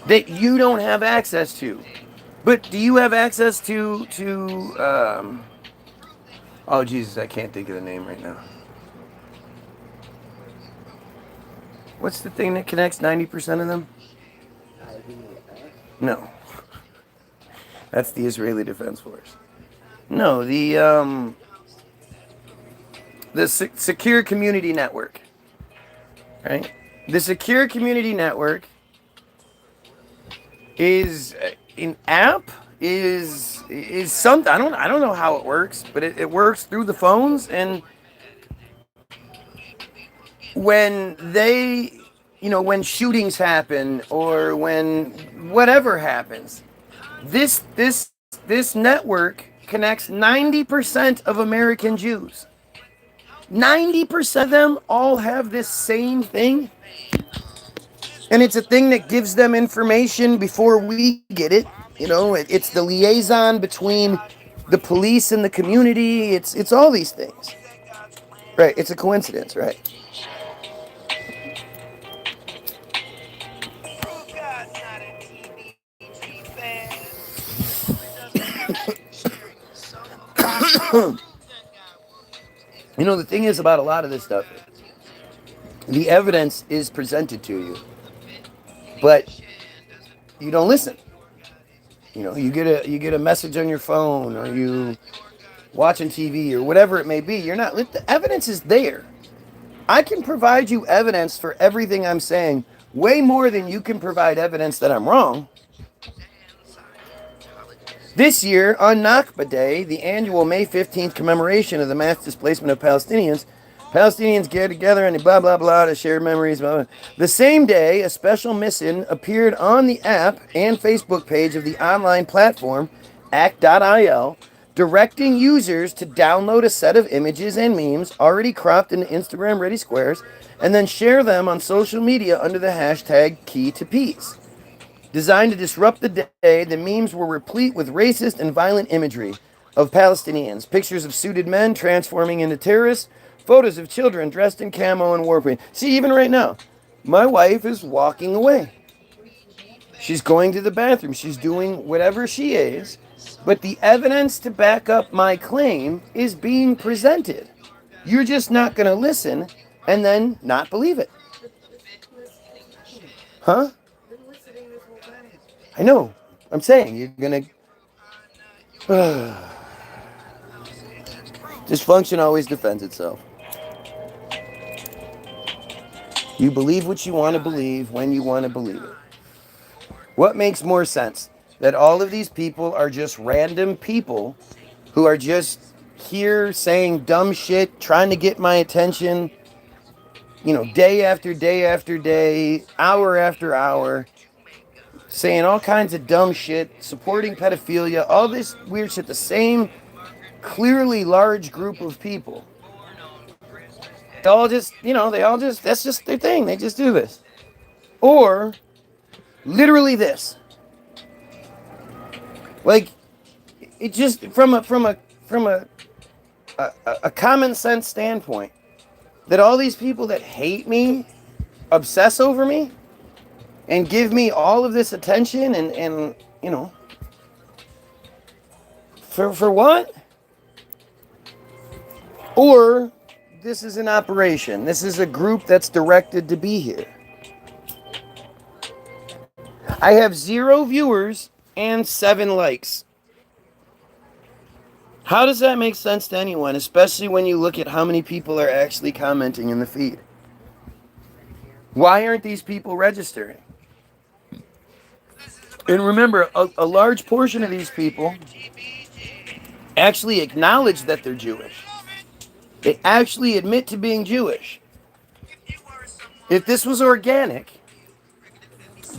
that you don't have access to. But do you have access to oh Jesus, I can't think of the name right now. What's the thing that connects 90% of them? No. That's the Israeli Defense Force. No, the Secure Community Network. Right? The Secure Community Network is an app, is something. I don't know how it works, but it works through the phones. And when they, you know, when shootings happen or when whatever happens, this network connects 90% of American Jews. 90% of them all have this same thing. And it's a thing that gives them information before we get it. You know, it's the liaison between the police and the community. It's all these things. Right, it's a coincidence, right? You know, the thing is about a lot of this stuff, the evidence is presented to you, but you don't listen. You know, you get a message on your phone, or you watching TV or whatever it may be. You're not, the evidence is there. I can provide you evidence for everything I'm saying, way more than you can provide evidence that I'm wrong. This year, on Nakba Day, the annual May 15th commemoration of the mass displacement of Palestinians get together and blah, blah, blah to share memories. Blah, blah. The same day, a special mission appeared on the app and Facebook page of the online platform, act.il, directing users to download a set of images and memes already cropped into Instagram-ready squares and then share them on social media under the hashtag #KeyToPeace. Designed to disrupt the day, the memes were replete with racist and violent imagery of Palestinians, pictures of suited men transforming into terrorists, photos of children dressed in camo and war paint. See, even right now, my wife is walking away. She's going to the bathroom. She's doing whatever she is, but the evidence to back up my claim is being presented. You're just not going to listen and then not believe it. Huh? I know. I'm saying you're gonna. Dysfunction always defends itself. You believe what you want to believe when you want to believe it. What makes more sense? That all of these people are just random people who are just here saying dumb shit, trying to get my attention, day after day after day, hour after hour, saying all kinds of dumb shit, supporting pedophilia, all this weird shit, the same clearly large group of people. They all just, that's just their thing. They just do this. Or literally this. Like, it just from a common sense standpoint, that all these people that hate me, obsess over me, and give me all of this attention and for what? Or this is an operation. This is a group that's directed to be here. I have 0 viewers and 7 likes. How does that make sense to anyone, especially when you look at how many people are actually commenting in the feed? Why aren't these people registering? And remember, a large portion of these people actually acknowledge that they're Jewish. They actually admit to being Jewish. If this was organic,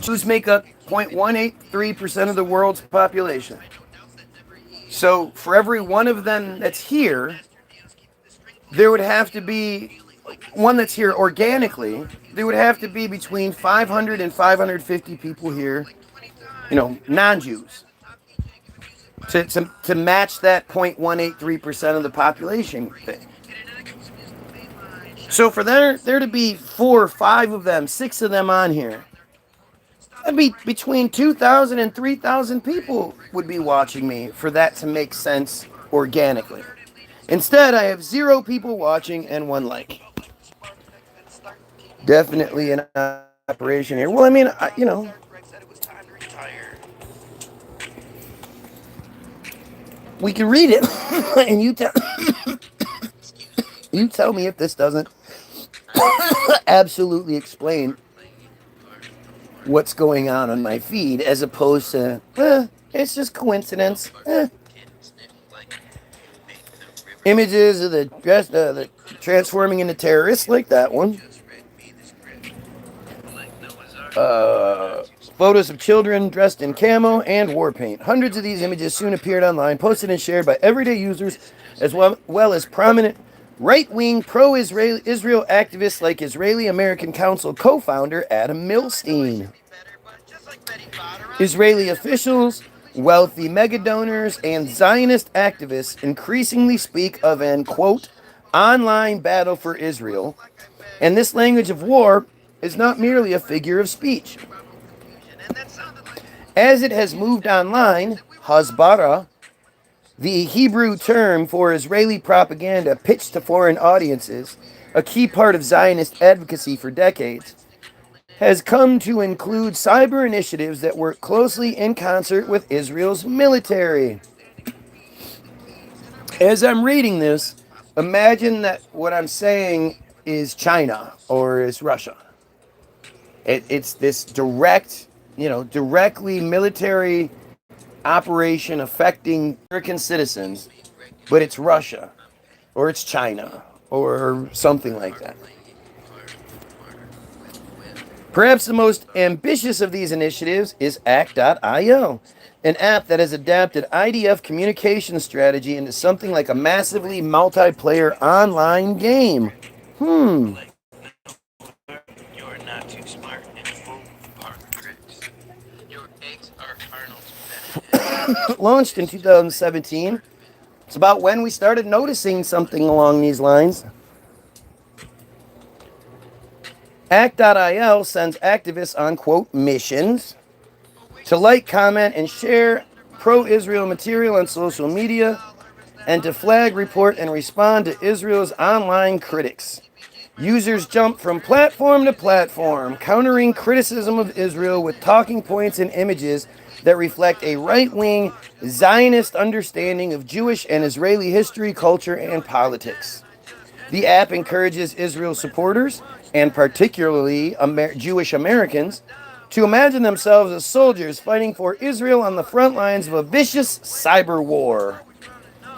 Jews make up 0.183% of the world's population. So for every one of them that's here, there would have to be one that's here organically. There would have to be between 500 and 550 people here, non-Jews, to match that 0.183% of the population thing. So for there to be 4 or 5 of them, 6 of them on here, that'd be between 2,000 and 3,000 people would be watching me for that to make sense organically. Instead, I have 0 people watching and 1 like. Definitely an operation here. Well, I mean, we can read it, and you tell me if this doesn't absolutely explain what's going on my feed, as opposed to, it's just coincidence. Images of the transforming into terrorists, like that one. Photos of children dressed in camo and war paint. Hundreds of these images soon appeared online, posted and shared by everyday users, as well as prominent right-wing pro-Israel activists like Israeli American Council co-founder Adam Milstein. Israeli officials, wealthy mega donors, and Zionist activists increasingly speak of an, quote, online battle for Israel, and this language of war is not merely a figure of speech. As it has moved online, Hasbara, the Hebrew term for Israeli propaganda pitched to foreign audiences, a key part of Zionist advocacy for decades, has come to include cyber initiatives that work closely in concert with Israel's military. As I'm reading this, imagine that what I'm saying is China or is Russia. It's this direct, directly military operation affecting American citizens, but it's Russia or it's China or something like that. Perhaps the most ambitious of these initiatives is act.il, an app that has adapted IDF communication strategy into something like a massively multiplayer online game. You're not too smart and full of parlor tricks. Your eggs are carnal. Launched in 2017. It's about when we started noticing something along these lines. Act.il sends activists on, quote, missions to like, comment, and share pro-Israel material on social media and to flag, report, and respond to Israel's online critics. Users jump from platform to platform, countering criticism of Israel with talking points and images that reflect a right-wing Zionist understanding of Jewish and Israeli history, culture, and politics. The app encourages Israel supporters, and particularly Jewish Americans, to imagine themselves as soldiers fighting for Israel on the front lines of a vicious cyber war.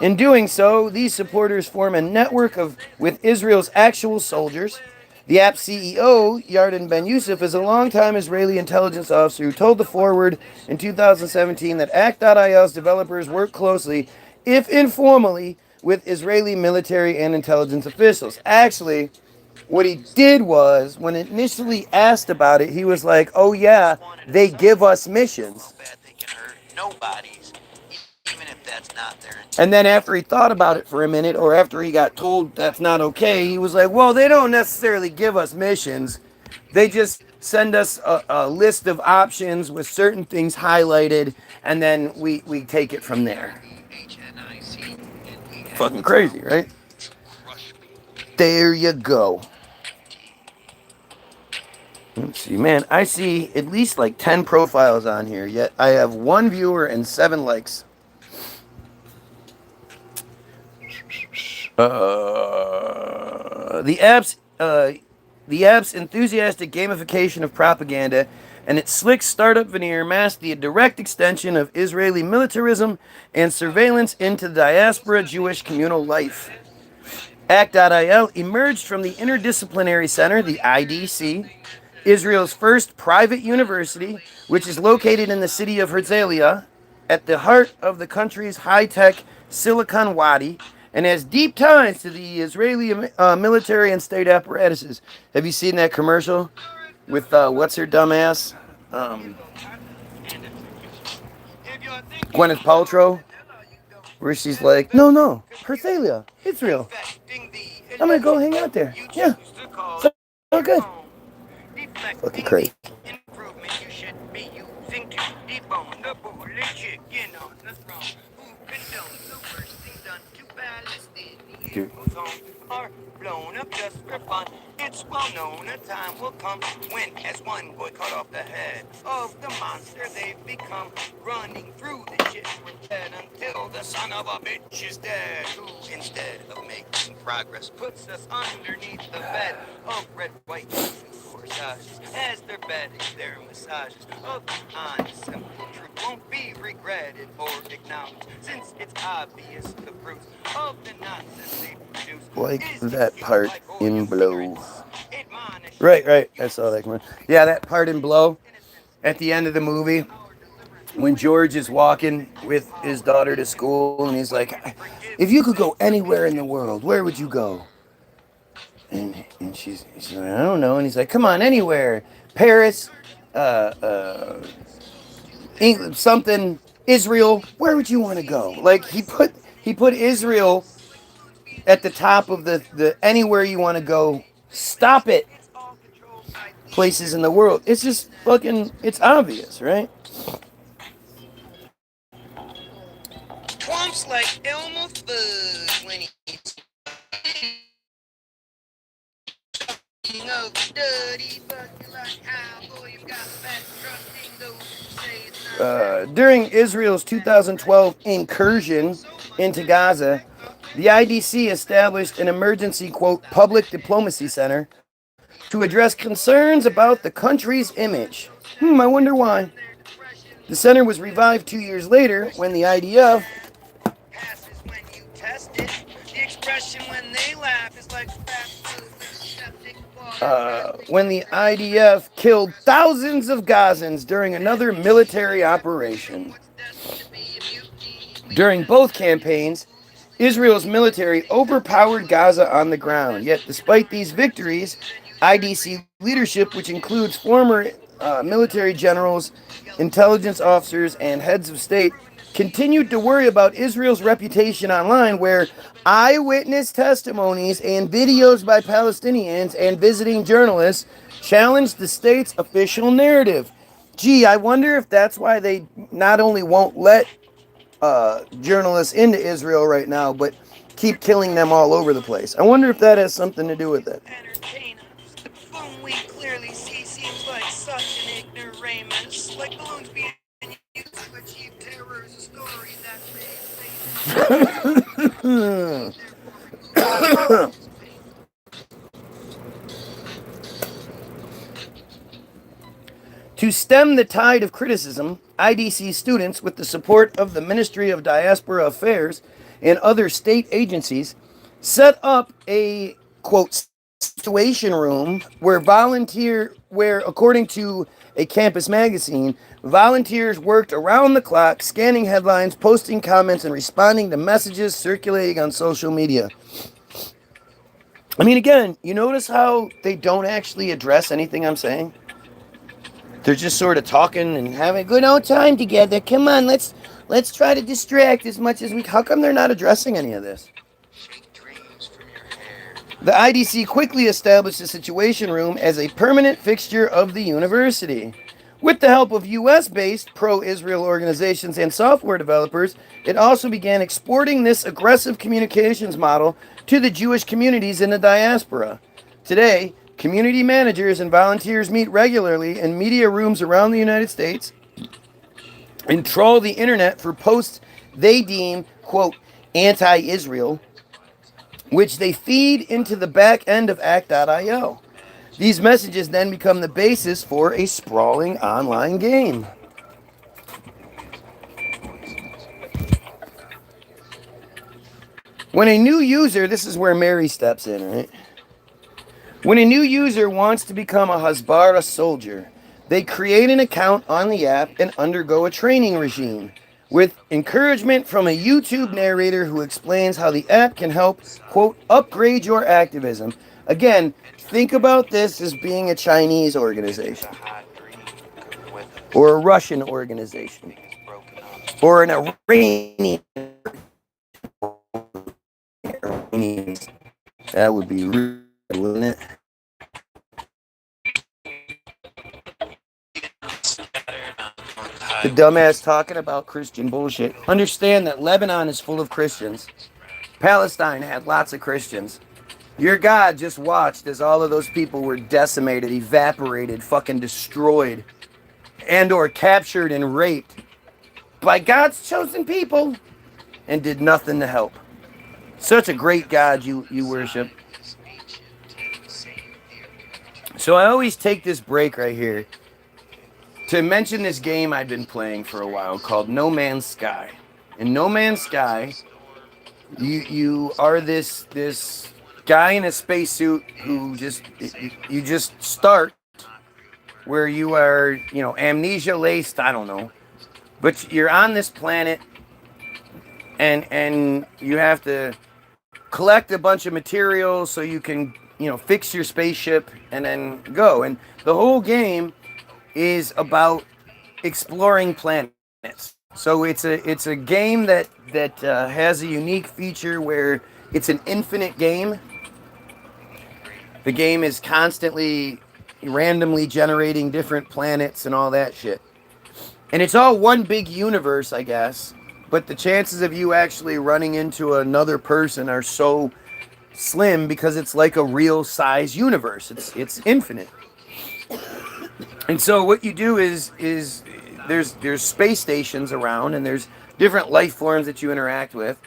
In doing so, these supporters form a network with Israel's actual soldiers. The app's CEO, Yarden Ben Yusuf, is a longtime Israeli intelligence officer who told The Forward in 2017 that Act.il's developers work closely, if informally, with Israeli military and intelligence officials. Actually, what he did was, when initially asked about it, he was like, oh yeah, they give us missions. Nobody's, even if that's not their intent. And then after he thought about it for a minute, or after he got told that's not okay, he was like, well, they don't necessarily give us missions. They just send us a list of options with certain things highlighted, and then we take it from there. Fucking crazy, right? There you go. Let's see, man, I see at least like 10 profiles on here, yet I have 1 viewer and 7 likes. The app's enthusiastic gamification of propaganda and its slick startup veneer mask the direct extension of Israeli militarism and surveillance into diaspora Jewish communal life. Act.il emerged from the Interdisciplinary Center, the IDC, Israel's first private university, which is located in the city of Herzliya, at the heart of the country's high-tech Silicon Wadi, and has deep ties to the Israeli military and state apparatuses. Have you seen that commercial with, what's her dumbass? Gwyneth Paltrow? Where she's like, no, Herzliya, Israel. I'm gonna go hang out there. Yeah, so good. Fucking crazy. Improvement you should be using to debone the bully chicken on the throne. Who condones the worst thing done to Palestinians are blown up just for fun. It's well known a time will come when, as one boy cut off the head of the monster they've become, running through the shit with dead until the son of a bitch is dead. Who, instead of making progress, puts us underneath the bed of red, white, corsages as they're bedding their massages of the honest, simple truth won't be regretted or acknowledged, since it's obvious the fruits of the nonsense they produce. Like that part in Blow. Right. I saw that one. Yeah, that part in Blow at the end of the movie when George is walking with his daughter to school and he's like, if you could go anywhere in the world, where would you go? And she's like, I don't know. And he's like, come on, anywhere. Paris, England, something, Israel. Where would you want to go? Like he put Israel at the top of the anywhere you want to go. Stop it. Places in the world. It's just fucking. It's obvious, right? Twomps like Elmo Fudd when he's of dirty bucket like cowboy, you got fat trusting those who say it's not During Israel's 2012 incursion into Gaza, the IDC established an emergency, quote, public diplomacy center to address concerns about the country's image. I wonder why. The center was revived 2 years later when the IDF Passes when you test it. The expression when they laugh is like septic water. when the IDF killed thousands of Gazans during another military operation. During both campaigns, Israel's military overpowered Gaza on the ground. Yet, despite these victories, IDC leadership, which includes former military generals, intelligence officers, and heads of state, continued to worry about Israel's reputation online, where eyewitness testimonies and videos by Palestinians and visiting journalists challenged the state's official narrative. Gee, I wonder if that's why they not only won't let journalists into Israel right now, but keep killing them all over the place. I wonder if that has something to do with it. Whom we clearly see seems like such an ignoramus, like balloons being used to achieve terror is a story that To stem the tide of criticism, IDC students, with the support of the Ministry of Diaspora Affairs and other state agencies, set up a, quote, situation room where according to a campus magazine, volunteers worked around the clock, scanning headlines, posting comments, and responding to messages circulating on social media. I mean, again, you notice how they don't actually address anything I'm saying? They're just sort of talking and having a good old time together. Come on, let's try to distract as much as we can. How come they're not addressing any of this? The IDC quickly established the Situation Room as a permanent fixture of the university. With the help of US-based pro-Israel organizations and software developers, it also began exporting this aggressive communications model to the Jewish communities in the diaspora. Today, community managers and volunteers meet regularly in media rooms around the United States and troll the internet for posts they deem, quote, anti-Israel, which they feed into the back end of act.il. These messages then become the basis for a sprawling online game. When a new user, this is where Mary steps in, right? When a new user wants to become a Hasbara soldier, they create an account on the app and undergo a training regime, with encouragement from a YouTube narrator who explains how the app can help, quote, upgrade your activism. Again, think about this as being a Chinese organization, or a Russian organization, or an Iranian. That would be rude, wouldn't it? The dumbass talking about Christian bullshit. Understand that Lebanon is full of Christians. Palestine had lots of Christians. Your God just watched as all of those people were decimated, evaporated, fucking destroyed, and or captured and raped by God's chosen people, and did nothing to help. Such a great God you worship. So I always take this break right here to mention this game I've been playing for a while called No Man's Sky. In No Man's Sky, you are this guy in a spacesuit who you just start where you are, amnesia laced, I don't know. But you're on this planet and you have to collect a bunch of materials so you can, fix your spaceship and then go. And the whole game is about exploring planets. So it's a game that has a unique feature where it's an infinite game. The game is constantly randomly generating different planets and all that shit. And it's all one big universe, I guess. But the chances of you actually running into another person are so slim because it's like a real size universe. It's infinite. And so what you do is there's space stations around, and there's different life forms that you interact with.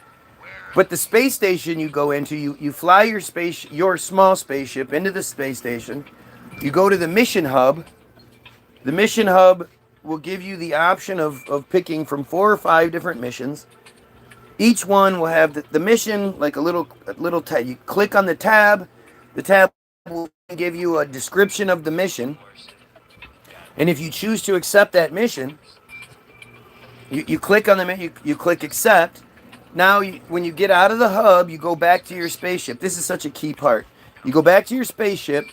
But the space station you go into, you fly your small spaceship into the space station. You go to the mission hub. The mission hub will give you the option of picking from 4 or 5 different missions. Each one will have the mission, like a little tab. You click on the tab will give you a description of the mission. And if you choose to accept that mission, you click on the you click accept. Now, when you get out of the hub, you go back to your spaceship. This is such a key part. You go back to your spaceship,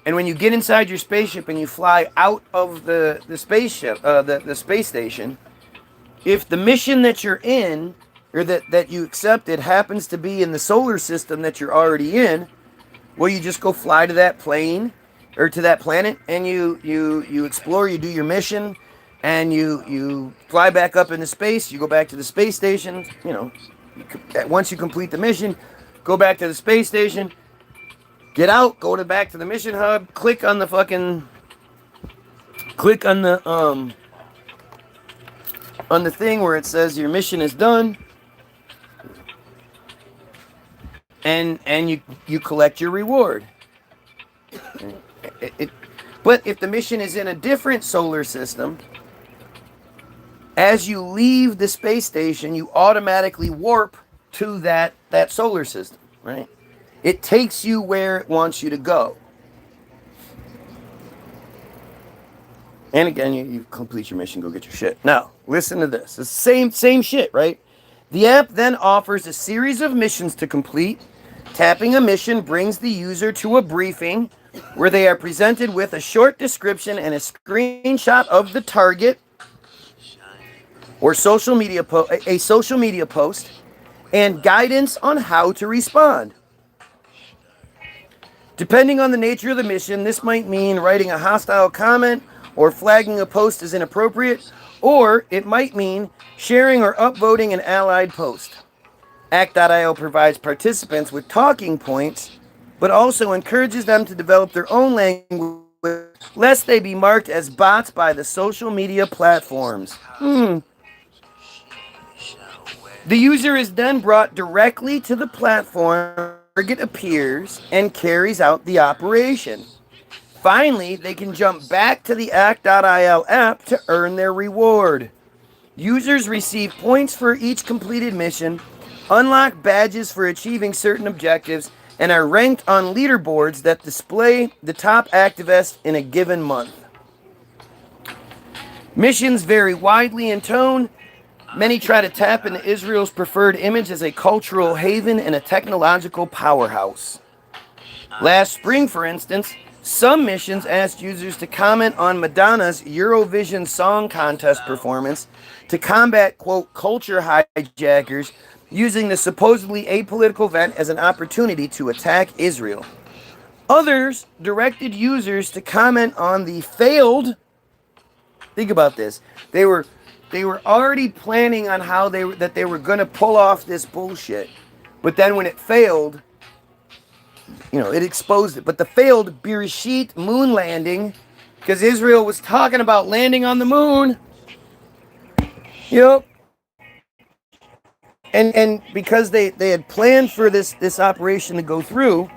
and when you get inside your spaceship and you fly out of the spaceship, the space station, if the mission that you're in, or that you accepted, happens to be in the solar system that you're already in, well, you just go fly to that plane, or to that planet, and you explore, you do your mission, and you fly back up into space. You go back to the space station. You know, once you complete the mission, go back to the space station, get out, go back to the mission hub, click on the thing where it says your mission is done, and you collect your reward. But if the mission is in a different solar system, as you leave the space station, you automatically warp to that solar system, right? It takes you where it wants you to go. And again, you complete your mission, go get your shit. Now, listen to this. It's the same shit, right? The app then offers a series of missions to complete. Tapping a mission brings the user to a briefing where they are presented with a short description and a screenshot of the target or social media post and guidance on how to respond. Depending on the nature of the mission, this might mean writing a hostile comment or flagging a post as inappropriate, or it might mean sharing or upvoting an allied post. Act.il provides participants with talking points, but also encourages them to develop their own language, lest they be marked as bots by the social media platforms. The user is then brought directly to the platform where the target appears and carries out the operation. Finally, they can jump back to the act.il app to earn their reward. Users receive points for each completed mission, unlock badges for achieving certain objectives, and are ranked on leaderboards that display the top activists in a given month. Missions vary widely in tone. Many try to tap into Israel's preferred image as a cultural haven and a technological powerhouse. Last spring, for instance, some missions asked users to comment on Madonna's Eurovision Song Contest performance to combat, quote, culture hijackers using the supposedly apolitical event as an opportunity to attack Israel. Others directed users to comment on the failed... Think about this. They were already planning on how they were going to pull off this bullshit. But then when it failed, it exposed it. But the failed Bereshit moon landing, because Israel was talking about landing on the moon. And because they had planned for this operation to go through,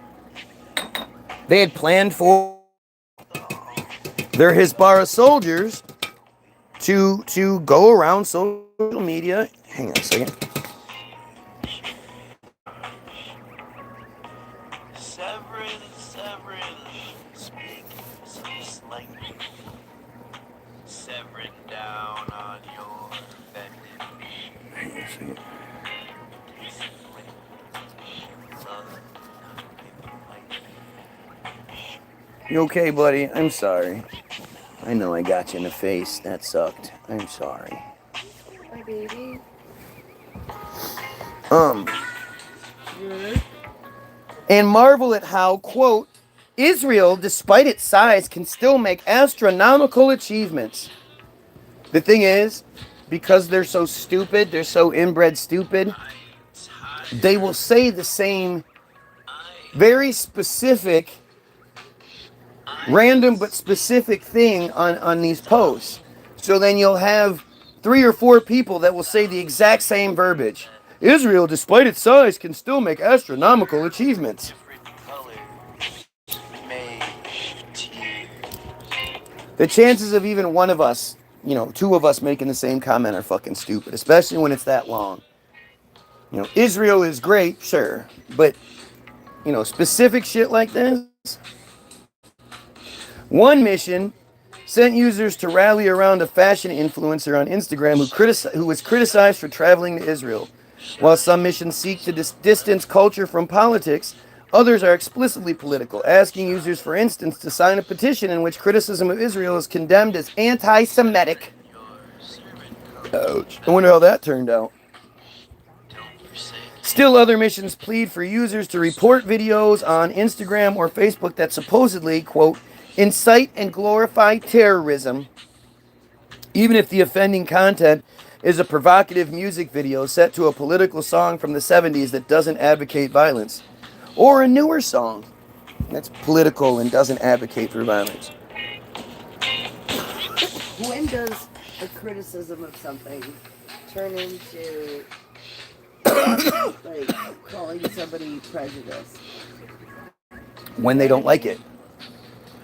they had planned for their Hezbollah soldiers to go around social media. Hang on a second. Severin, speak this language. Severin down on your bended knee. Hang on a second. You okay, buddy? I'm sorry. I know I got you in the face. That sucked. I'm sorry. My baby. And marvel at how, quote, Israel, despite its size, can still make astronomical achievements. The thing is, because they're so stupid, they're so inbred stupid, they will say the same very specific, random but specific thing on these posts. So then you'll have 3 or 4 people that will say the exact same verbiage. Israel, despite its size, can still make astronomical achievements. The chances of even one of us, two of us making the same comment are fucking stupid, especially when it's that long. Israel is great, sure, but, specific shit like this. One mission sent users to rally around a fashion influencer on Instagram who was criticized for traveling to Israel. While some missions seek to distance culture from politics, others are explicitly political, asking users, for instance, to sign a petition in which criticism of Israel is condemned as anti-Semitic. Ouch. I wonder how that turned out. Still, other missions plead for users to report videos on Instagram or Facebook that supposedly, quote, incite and glorify terrorism, even if the offending content is a provocative music video set to a political song from the 70s that doesn't advocate violence, or a newer song that's political and doesn't advocate for violence. When does a criticism of something turn into like calling somebody prejudiced? When they don't like it.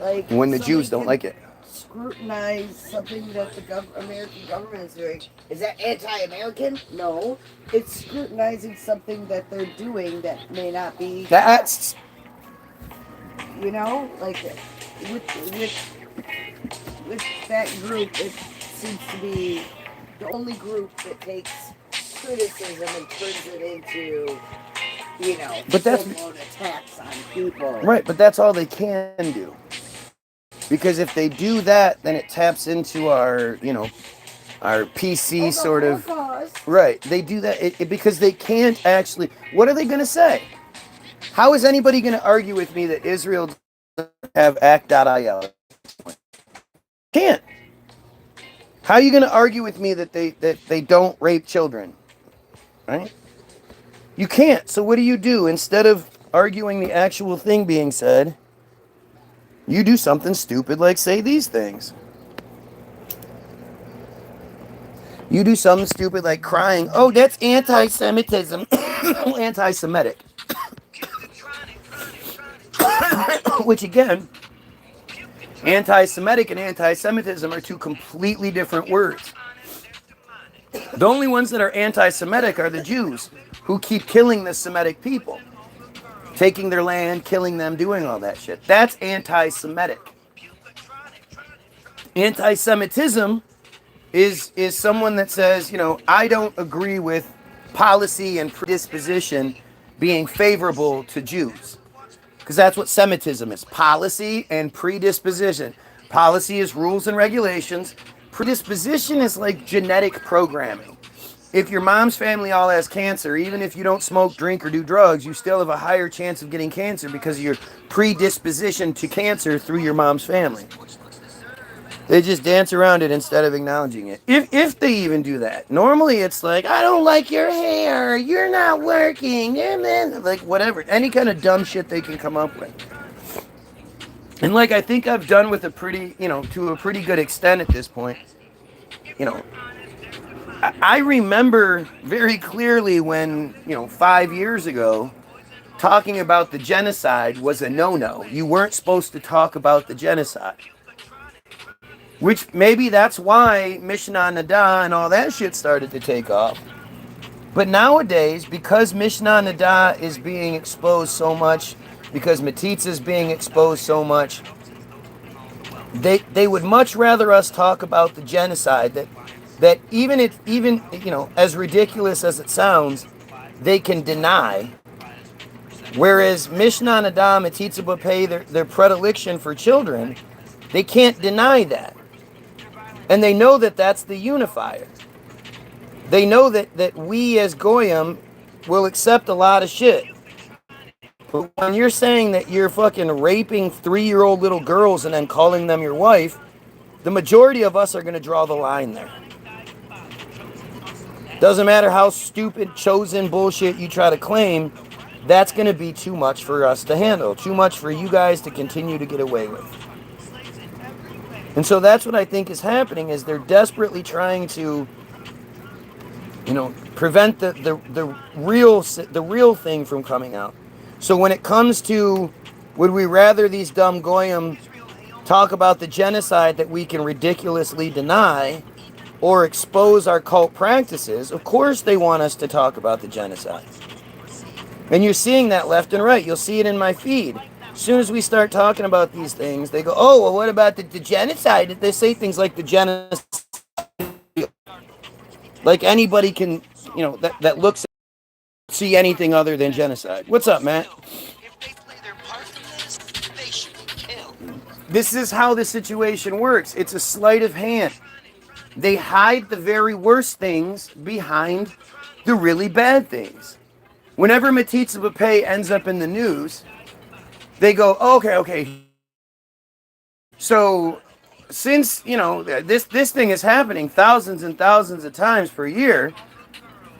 Like when the Jews don't like it. Scrutinize something that the American government is doing. Is that anti-American? No. It's scrutinizing something that they're doing that may not be. That's... like with that group, it seems to be the only group that takes criticism and turns it into, but that's full-blown attacks on people. Right, but that's all they can do. Because if they do that, then it taps into our, our PC sort of... Right, they do that because they can't actually... What are they going to say? How is anybody going to argue with me that Israel doesn't have act.il? Can't. How are you going to argue with me that they don't rape children? Right? You can't. So what do? Instead of arguing the actual thing being said, you do something stupid like say these things. You do something stupid like crying, oh, that's anti-Semitism. Anti-Semitic. Which again, anti-Semitic and anti-Semitism are two completely different words. The only ones that are anti-Semitic are the Jews, who keep killing the Semitic people. Taking their land, killing them, doing all that shit. That's anti-Semitic. Anti-Semitism is someone that says, I don't agree with policy and predisposition being favorable to Jews. Because that's what Semitism is. Policy and predisposition. Policy is rules and regulations. Predisposition is like genetic programming. If your mom's family all has cancer, even if you don't smoke, drink, or do drugs, you still have a higher chance of getting cancer because of your predisposition to cancer through your mom's family. They just dance around it instead of acknowledging it. If they even do that. Normally it's like, I don't like your hair, you're not working, like whatever. Any kind of dumb shit they can come up with. And like I think I've done with a pretty, to a pretty good extent at this point, I remember very clearly when, 5 years ago, talking about the genocide was a no-no. You weren't supposed to talk about the genocide. Which maybe that's why Mishnah Nada and all that shit started to take off. But nowadays, because Mishnah Nada is being exposed so much, because metzitzia is being exposed so much, they would much rather us talk about the genocide that even as ridiculous as it sounds, they can deny. Whereas Mishnah Nada, metzitzia b'pei, their predilection for children, they can't deny that. And they know that that's the unifier. They know that we as Goyim will accept a lot of shit. But when you're saying that you're fucking raping 3-year-old little girls and then calling them your wife, the majority of us are going to draw the line there. Doesn't matter how stupid, chosen bullshit you try to claim, that's going to be too much for us to handle. Too much for you guys to continue to get away with. And so that's what I think is happening, is they're desperately trying to prevent the real thing from coming out. So when it comes to, would we rather these dumb Goyim talk about the genocide that we can ridiculously deny or expose our cult practices? Of course they want us to talk about the genocide. And you're seeing that left and right. You'll see it in my feed. As soon as we start talking about these things, they go, oh, well, what about the genocide? They say things like the genocide. Like anybody can, that looks at see anything other than genocide. What's up, Matt? This is how the situation works. It's a sleight of hand. They hide the very worst things behind the really bad things. Whenever metzitzia ends up in the news, they go, okay. So since, this thing is happening thousands and thousands of times per year,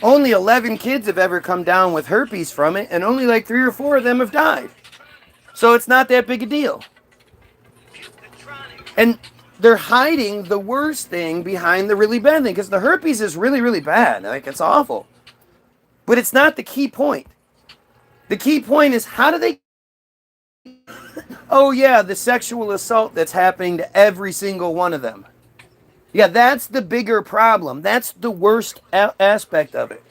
only 11 kids have ever come down with herpes from it, and only like 3 or 4 of them have died. So it's not that big a deal. And they're hiding the worst thing behind the really bad thing, because the herpes is really, really bad. Like, it's awful. But it's not the key point. The key point is, how do they... Oh yeah, the sexual assault that's happening to every single one of them. Yeah, that's the bigger problem. That's the worst aspect of it.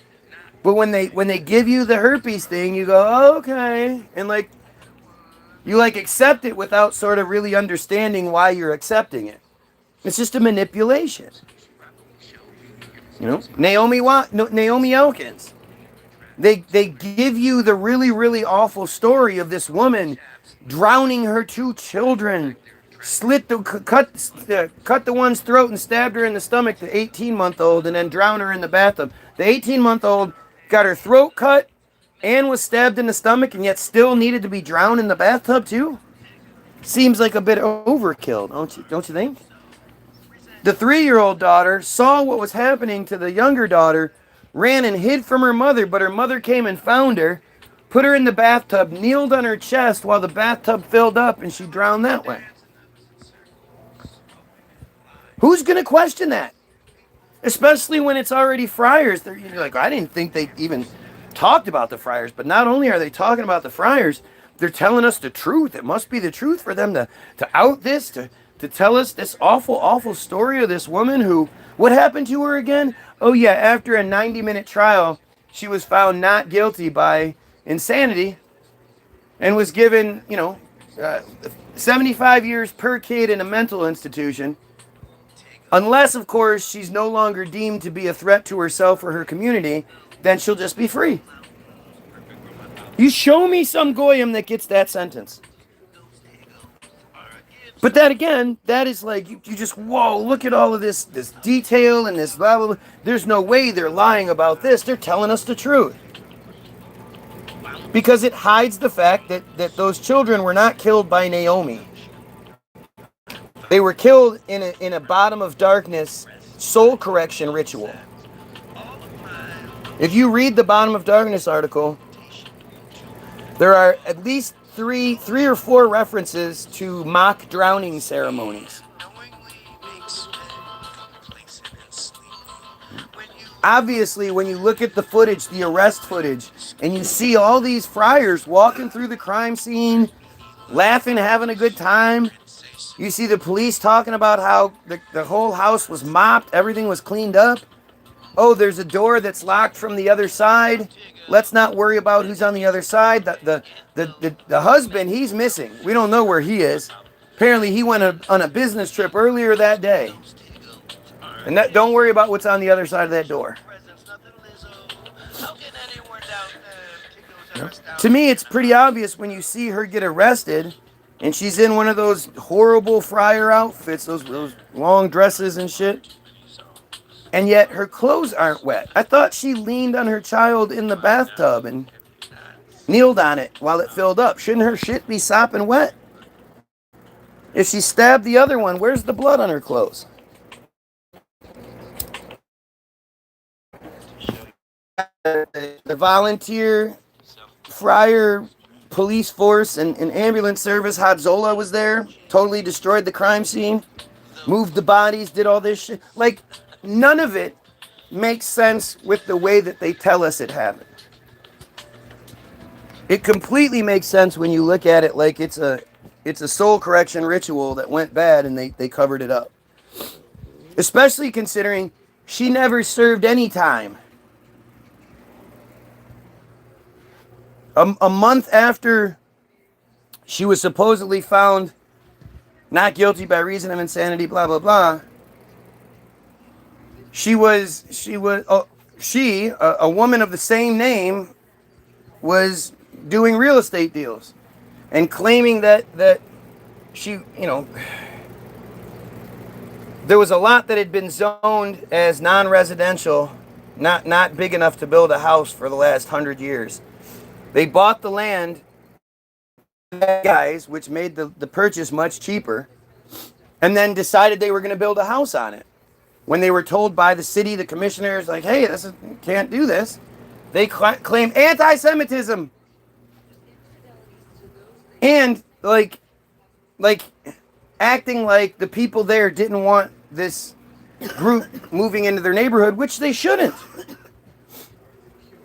But when they give you the herpes thing, you go, oh, okay. And you accept it without sort of really understanding why you're accepting it. It's just a manipulation. Naomi Elkins. They give you the really, really awful story of this woman drowning her 2 children, cut the one's throat and stabbed her in the stomach, the 18-month-old, and then drown her in the bathtub. The 18-month-old got her throat cut and was stabbed in the stomach, and yet still needed to be drowned in the bathtub too. Seems like a bit overkill, don't you think? The 3-year-old daughter saw what was happening to the younger daughter, ran and hid from her mother, but her mother came and found her, put her in the bathtub, kneeled on her chest while the bathtub filled up, and she drowned that way. Who's going to question that? Especially when it's already friars. You're like, I didn't think they even talked about the friars. But not only are they talking about the friars, they're telling us the truth. It must be the truth for them to out this, to tell us this awful, awful story of this woman who, what happened to her again? Oh yeah, after a 90-minute trial, she was found not guilty by insanity and was given, 75 years per kid in a mental institution. Unless, of course, she's no longer deemed to be a threat to herself or her community, then she'll just be free. You show me some Goyim that gets that sentence. But that, again, that is like, you just, whoa, look at all of this detail and this blah, blah, blah. There's no way they're lying about this. They're telling us the truth. Because it hides the fact that those children were not killed by Naomi. They were killed in a bottom of darkness soul correction ritual. If you read the Bottom of Darkness article, there are at least three or four references to mock drowning ceremonies. Obviously, when you look at the footage, the arrest footage, and you see all these friars walking through the crime scene, laughing, having a good time, you see the police talking about how the whole house was mopped, everything was cleaned up. Oh, there's a door that's locked from the other side. Let's not worry about who's on the other side. The husband, he's missing. We don't know where he is. Apparently, he went on a business trip earlier that day. And don't worry about what's on the other side of that door. To me, it's pretty obvious when you see her get arrested and she's in one of those horrible friar outfits, those long dresses and shit. And yet her clothes aren't wet. I thought she leaned on her child in the bathtub and kneeled on it while it filled up. Shouldn't her shit be sopping wet? If she stabbed the other one, where's the blood on her clothes? The volunteer friar police force and ambulance service, Hadzola was there, totally destroyed the crime scene, moved the bodies, did all this shit. Like, none of it makes sense with the way that they tell us it happened. It completely makes sense when you look at it like it's a soul correction ritual that went bad and they covered it up. Especially considering she never served any time. A month after she was supposedly found not guilty by reason of insanity, blah, blah, blah, a woman of the same name, was doing real estate deals and claiming that she, there was a lot that had been zoned as non-residential, not big enough to build a house for the last 100 years. They bought the land, guys, which made the purchase much cheaper, and then decided they were going to build a house on it. When they were told by the city, the commissioners, like, hey, can't do this, they claim anti-Semitism. And, like acting like the people there didn't want this group moving into their neighborhood, which they shouldn't.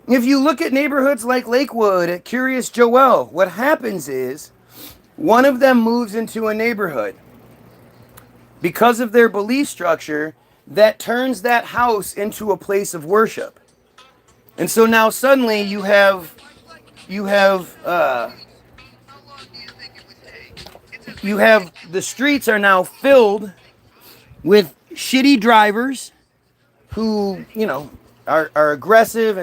If you look at neighborhoods like Lakewood, at Curious Joel, what happens is one of them moves into a neighborhood because of their belief structure that turns that house into a place of worship. And so now suddenly you have the streets are now filled with shitty drivers who, are aggressive,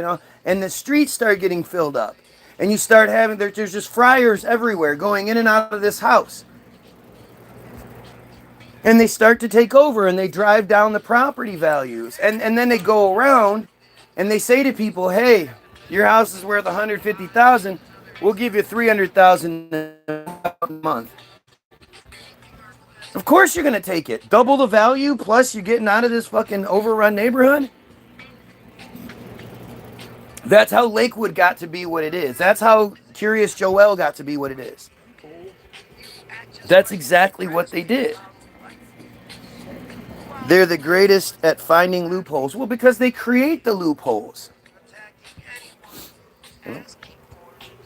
and the streets start getting filled up. And you start having, there's just friars everywhere going in and out of this house. And they start to take over and they drive down the property values. And then they go around and they say to people, hey, your house is worth $150,000. We'll give you $300,000 a month. Of course you're going to take it. Double the value, plus you're getting out of this fucking overrun neighborhood. That's how Lakewood got to be what it is. That's how Curious Joel got to be what it is. That's exactly what they did. They're the greatest at finding loopholes. Well, because they create the loopholes.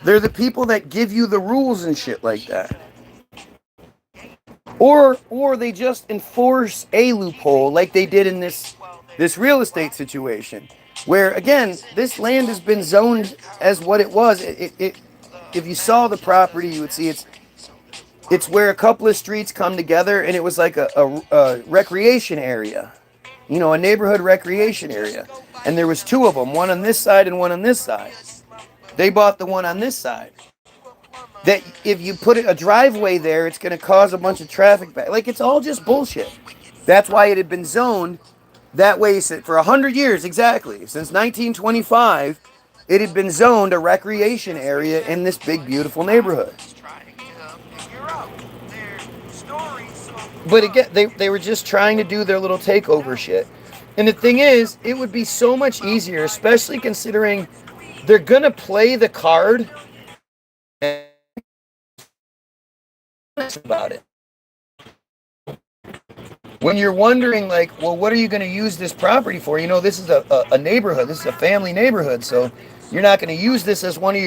They're the people that give you the rules and shit like that. Or they just enforce a loophole like they did in this real estate situation. Where, again, this land has been zoned as what it was. If you saw the property, you would see it's where a couple of streets come together, and it was like a recreation area. A neighborhood recreation area. And there was two of them, one on this side and one on this side. They bought the one on this side. That if you put a driveway there, it's going to cause a bunch of traffic back. Like, it's all just bullshit. That's why it had been zoned that way for 100 years, exactly. Since 1925, it had been zoned a recreation area in this big, beautiful neighborhood. But again, they were just trying to do their little takeover shit. And the thing is, it would be so much easier, especially considering they're going to play the card about it. When you're wondering, like, well, what are you going to use this property for? This is a neighborhood. This is a family neighborhood. So you're not going to use this as one of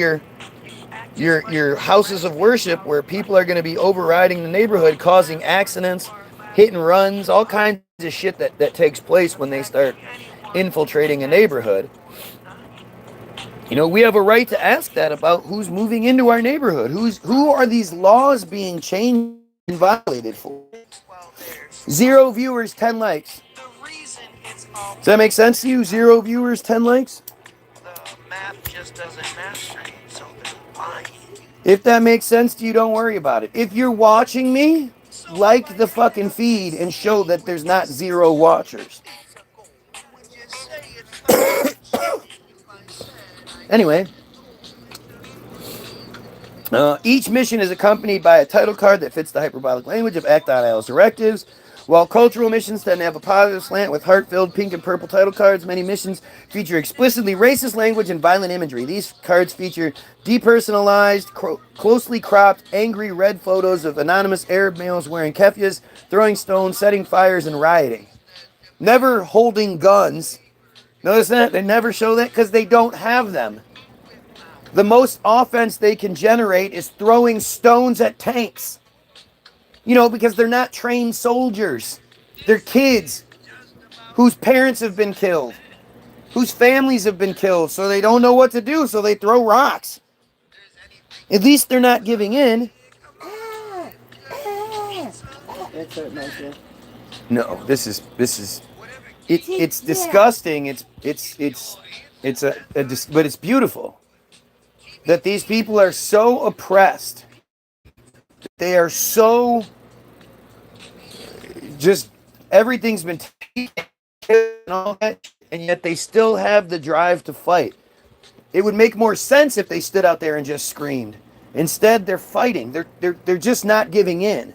your houses of worship where people are going to be overriding the neighborhood, causing accidents, hit and runs, all kinds of shit that takes place when they start infiltrating a neighborhood. We have a right to ask that about who's moving into our neighborhood. Who are these laws being changed and violated for? 0 viewers, 10 likes. Does that make sense to you? 0 viewers, 10 likes? The math just doesn't match straight, so they're lying. If that makes sense to you, don't worry about it. If you're watching me, like the fucking feed and show that there's not 0 watchers. Anyway, each mission is accompanied by a title card that fits the hyperbolic language of act.il's directives. While cultural missions tend to have a positive slant with heart-filled pink and purple title cards, many missions feature explicitly racist language and violent imagery. These cards feature depersonalized, closely cropped, angry red photos of anonymous Arab males wearing keffiyehs, throwing stones, setting fires, and rioting. Never holding guns. Notice that? They never show that because they don't have them. The most offense they can generate is throwing stones at tanks. You know, because they're not trained soldiers. They're kids whose parents have been killed, whose families have been killed, so they don't know what to do, so they throw rocks. At least they're not giving in. That's what it reminds me of. No, this is it's disgusting. But it's beautiful that these people are so oppressed. They are so just everything's been taken and all that, and yet they still have the drive to fight. It would make more sense if they stood out there and just screamed. Instead, they're fighting. They're just not giving in.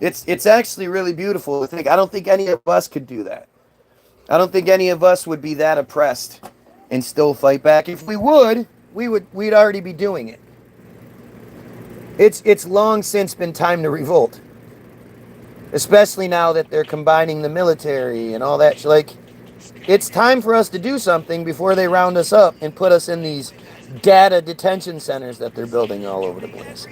It's actually really beautiful to think. I don't think any of us could do that. I don't think any of us would be that oppressed and still fight back. If we would, we'd already be doing it. It's long since been time to revolt. Especially now that they're combining the military and all that. Like, it's time for us to do something before they round us up and put us in these data detention centers that they're building all over the place.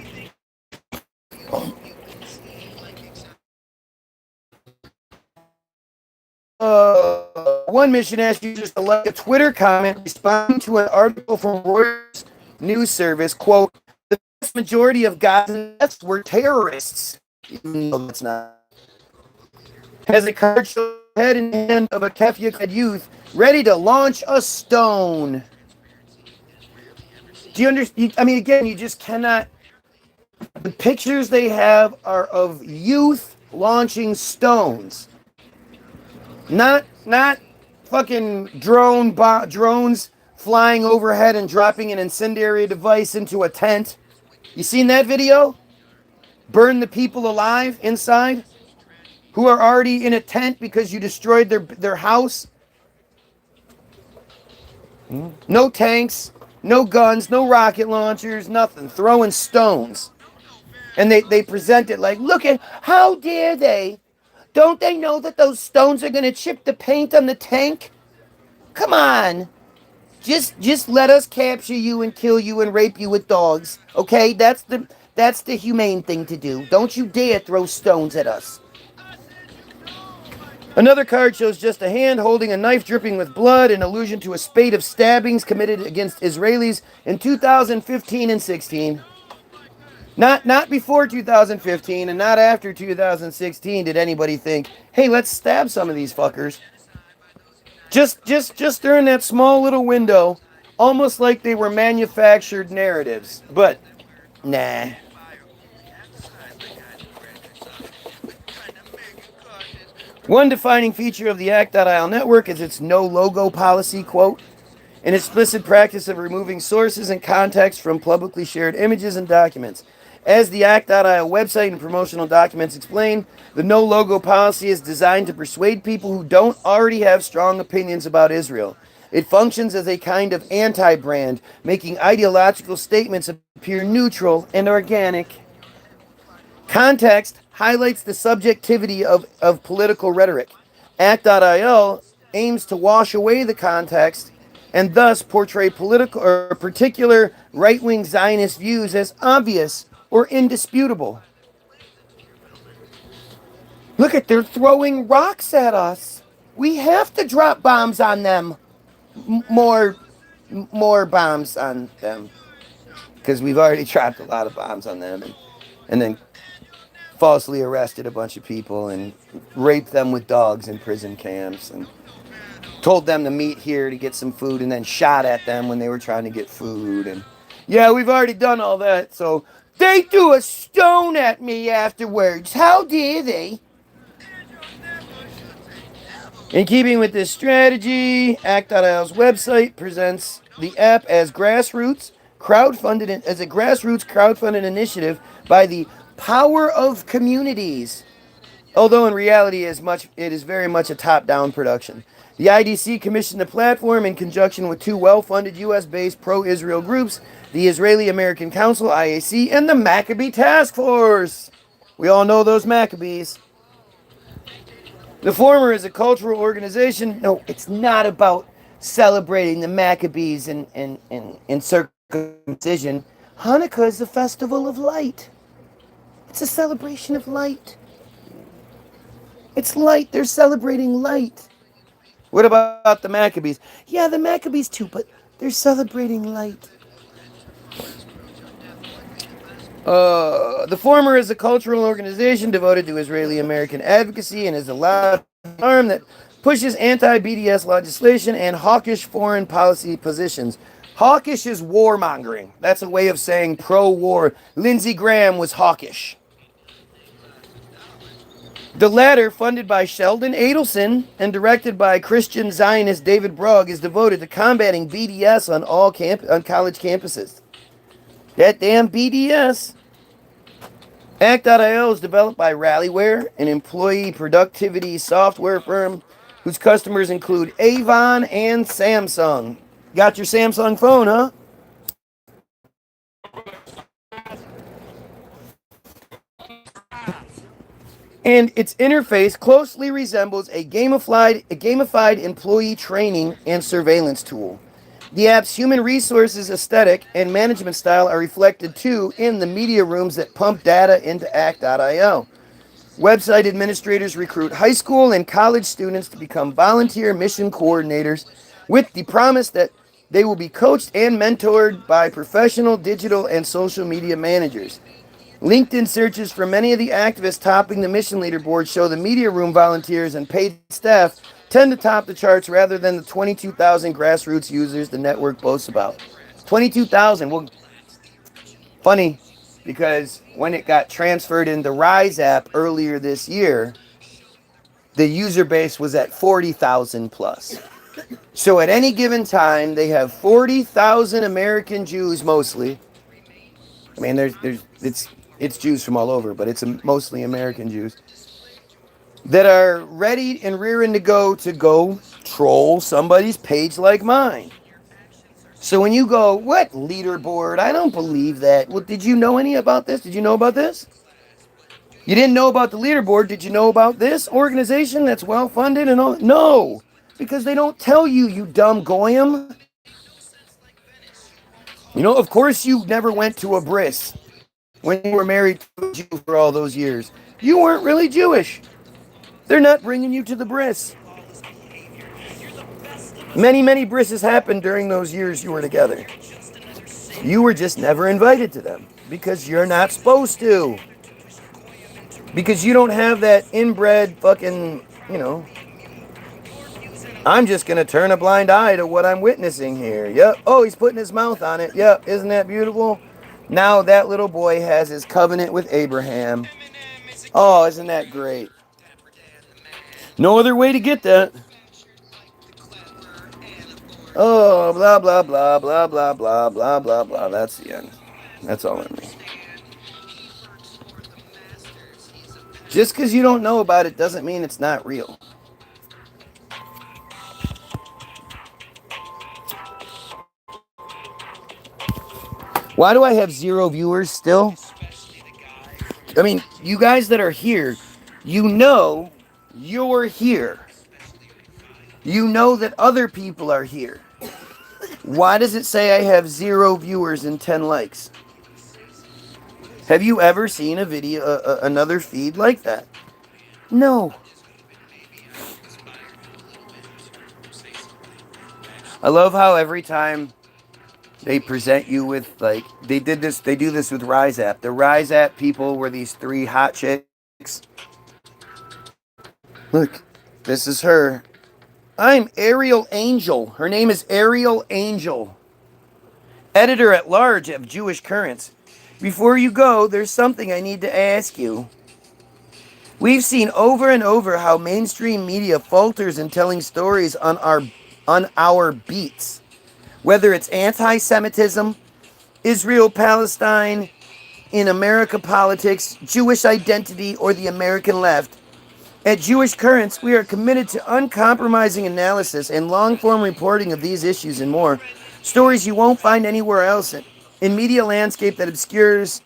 One mission asked users to like a Twitter comment responding to an article from Reuters news service, quote, the vast majority of Gaza deaths were terrorists. Even though that's not. Has a card shown head in hand of a keffiyeh youth ready to launch a stone. Do you understand? I mean, again, you just cannot. The pictures they have are of youth launching stones. Not fucking drones flying overhead and dropping an incendiary device into a tent. You seen that video? Burn the people alive inside who are already in a tent because you destroyed their house. No tanks, no guns, no rocket launchers, nothing. Throwing stones. And they present it like, look at, how dare they? Don't they know that those stones are going to chip the paint on the tank? Come on. Just let us capture you and kill you and rape you with dogs. Okay? That's the humane thing to do. Don't you dare throw stones at us. Another card shows just a hand holding a knife dripping with blood, an allusion to a spate of stabbings committed against Israelis in 2015 and 16. Not before 2015 and not after 2016 did anybody think, hey, let's stab some of these fuckers. Just during that small little window, almost like they were manufactured narratives. But, nah. One defining feature of the act.il network is its no logo policy, quote, an explicit practice of removing sources and context from publicly shared images and documents. As the act.il website and promotional documents explain, the no logo policy is designed to persuade people who don't already have strong opinions about Israel. It functions as a kind of anti-brand, making ideological statements appear neutral and organic. Context highlights the subjectivity of political rhetoric. Act.il aims to wash away the context and thus portray political or particular right-wing Zionist views as obvious or indisputable. Look at, they're throwing rocks at us. We have to drop bombs on them. More bombs on them. Because we've already dropped a lot of bombs on them. And then falsely arrested a bunch of people and raped them with dogs in prison camps and told them to meet here to get some food and then shot at them when they were trying to get food. And yeah, we've already done all that. So they threw a stone at me afterwards. How dare they? In keeping with this strategy, act.il's website presents the app as a grassroots crowdfunded initiative by the Power of Communities. Although in reality it is very much a top-down production. The IDC commissioned the platform in conjunction with two well-funded U.S.-based pro-Israel groups, the Israeli-American Council, IAC, and the Maccabee Task Force. We all know those Maccabees. The former is a cultural organization. No, it's not about celebrating the Maccabees and circumcision. Hanukkah is the festival of light. It's a celebration of light. It's light. They're celebrating light. What about the Maccabees? Yeah, the Maccabees too, but they're celebrating light. The former is a cultural organization devoted to Israeli American advocacy and is a loud arm that pushes anti-BDS legislation and hawkish foreign policy positions. Hawkish is warmongering. That's a way of saying pro-war. Lindsey Graham was hawkish. The latter, funded by Sheldon Adelson and directed by Christian Zionist David Brugg, is devoted to combating BDS on on college campuses. That damn BDS. Act.il is developed by Rallyware, an employee productivity software firm whose customers include Avon and Samsung. Got your Samsung phone, huh? And its interface closely resembles a gamified employee training and surveillance tool. The app's human resources aesthetic and management style are reflected too in the media rooms that pump data into act.il. Website administrators recruit high school and college students to become volunteer mission coordinators with the promise that they will be coached and mentored by professional digital and social media managers. LinkedIn searches for many of the activists topping the mission leaderboard show the media room volunteers and paid staff tend to top the charts rather than the 22,000 grassroots users the network boasts about. 22,000. Well, funny, because when it got transferred in the Rise app earlier this year, the user base was at 40,000 plus. So at any given time, they have 40,000 American Jews mostly. I mean, it's Jews from all over, but it's mostly American Jews that are ready and rearing to go troll somebody's page like mine. So when you go, what leaderboard? I don't believe that. Well, did you know any about this? Did you know about this? You didn't know about the leaderboard. Did you know about this organization that's well funded and all? No, because they don't tell you, you dumb Goyim. You know, of course you never went to a bris when you were married to a Jew for all those years. You weren't really Jewish. They're not bringing you to the bris. Many brises happened during those years you were together. You were just never invited to them because you're not supposed to. Because you don't have that inbred fucking, I'm just going to turn a blind eye to what I'm witnessing here. Yep. Oh, he's putting his mouth on it. Yep. Isn't that beautiful? Now that little boy has his covenant with Abraham. Oh, isn't that great? No other way to get that. Oh, blah, blah, blah, blah, blah, blah, blah, blah, blah. That's the end. That's all I mean. Just because you don't know about it doesn't mean it's not real. Why do I have 0 viewers still? I mean, you guys that are here, you know you're here. You know that other people are here. Why does it say I have 0 viewers and 10 likes? Have you ever seen a video, another feed like that? No. I love how every time they present you with, like, they do this with Rise App. The Rise App people were these 3 hot chicks. Look, this is her. I'm Ariel Angel. Her name is Ariel Angel. Editor at large of Jewish Currents. Before you go, there's something I need to ask you. We've seen over and over how mainstream media falters in telling stories on our beats. Whether it's anti-Semitism, Israel, Palestine, in America politics, Jewish identity, or the American left, at Jewish Currents, we are committed to uncompromising analysis and long-form reporting of these issues and more. Stories you won't find anywhere else in media landscape that obscures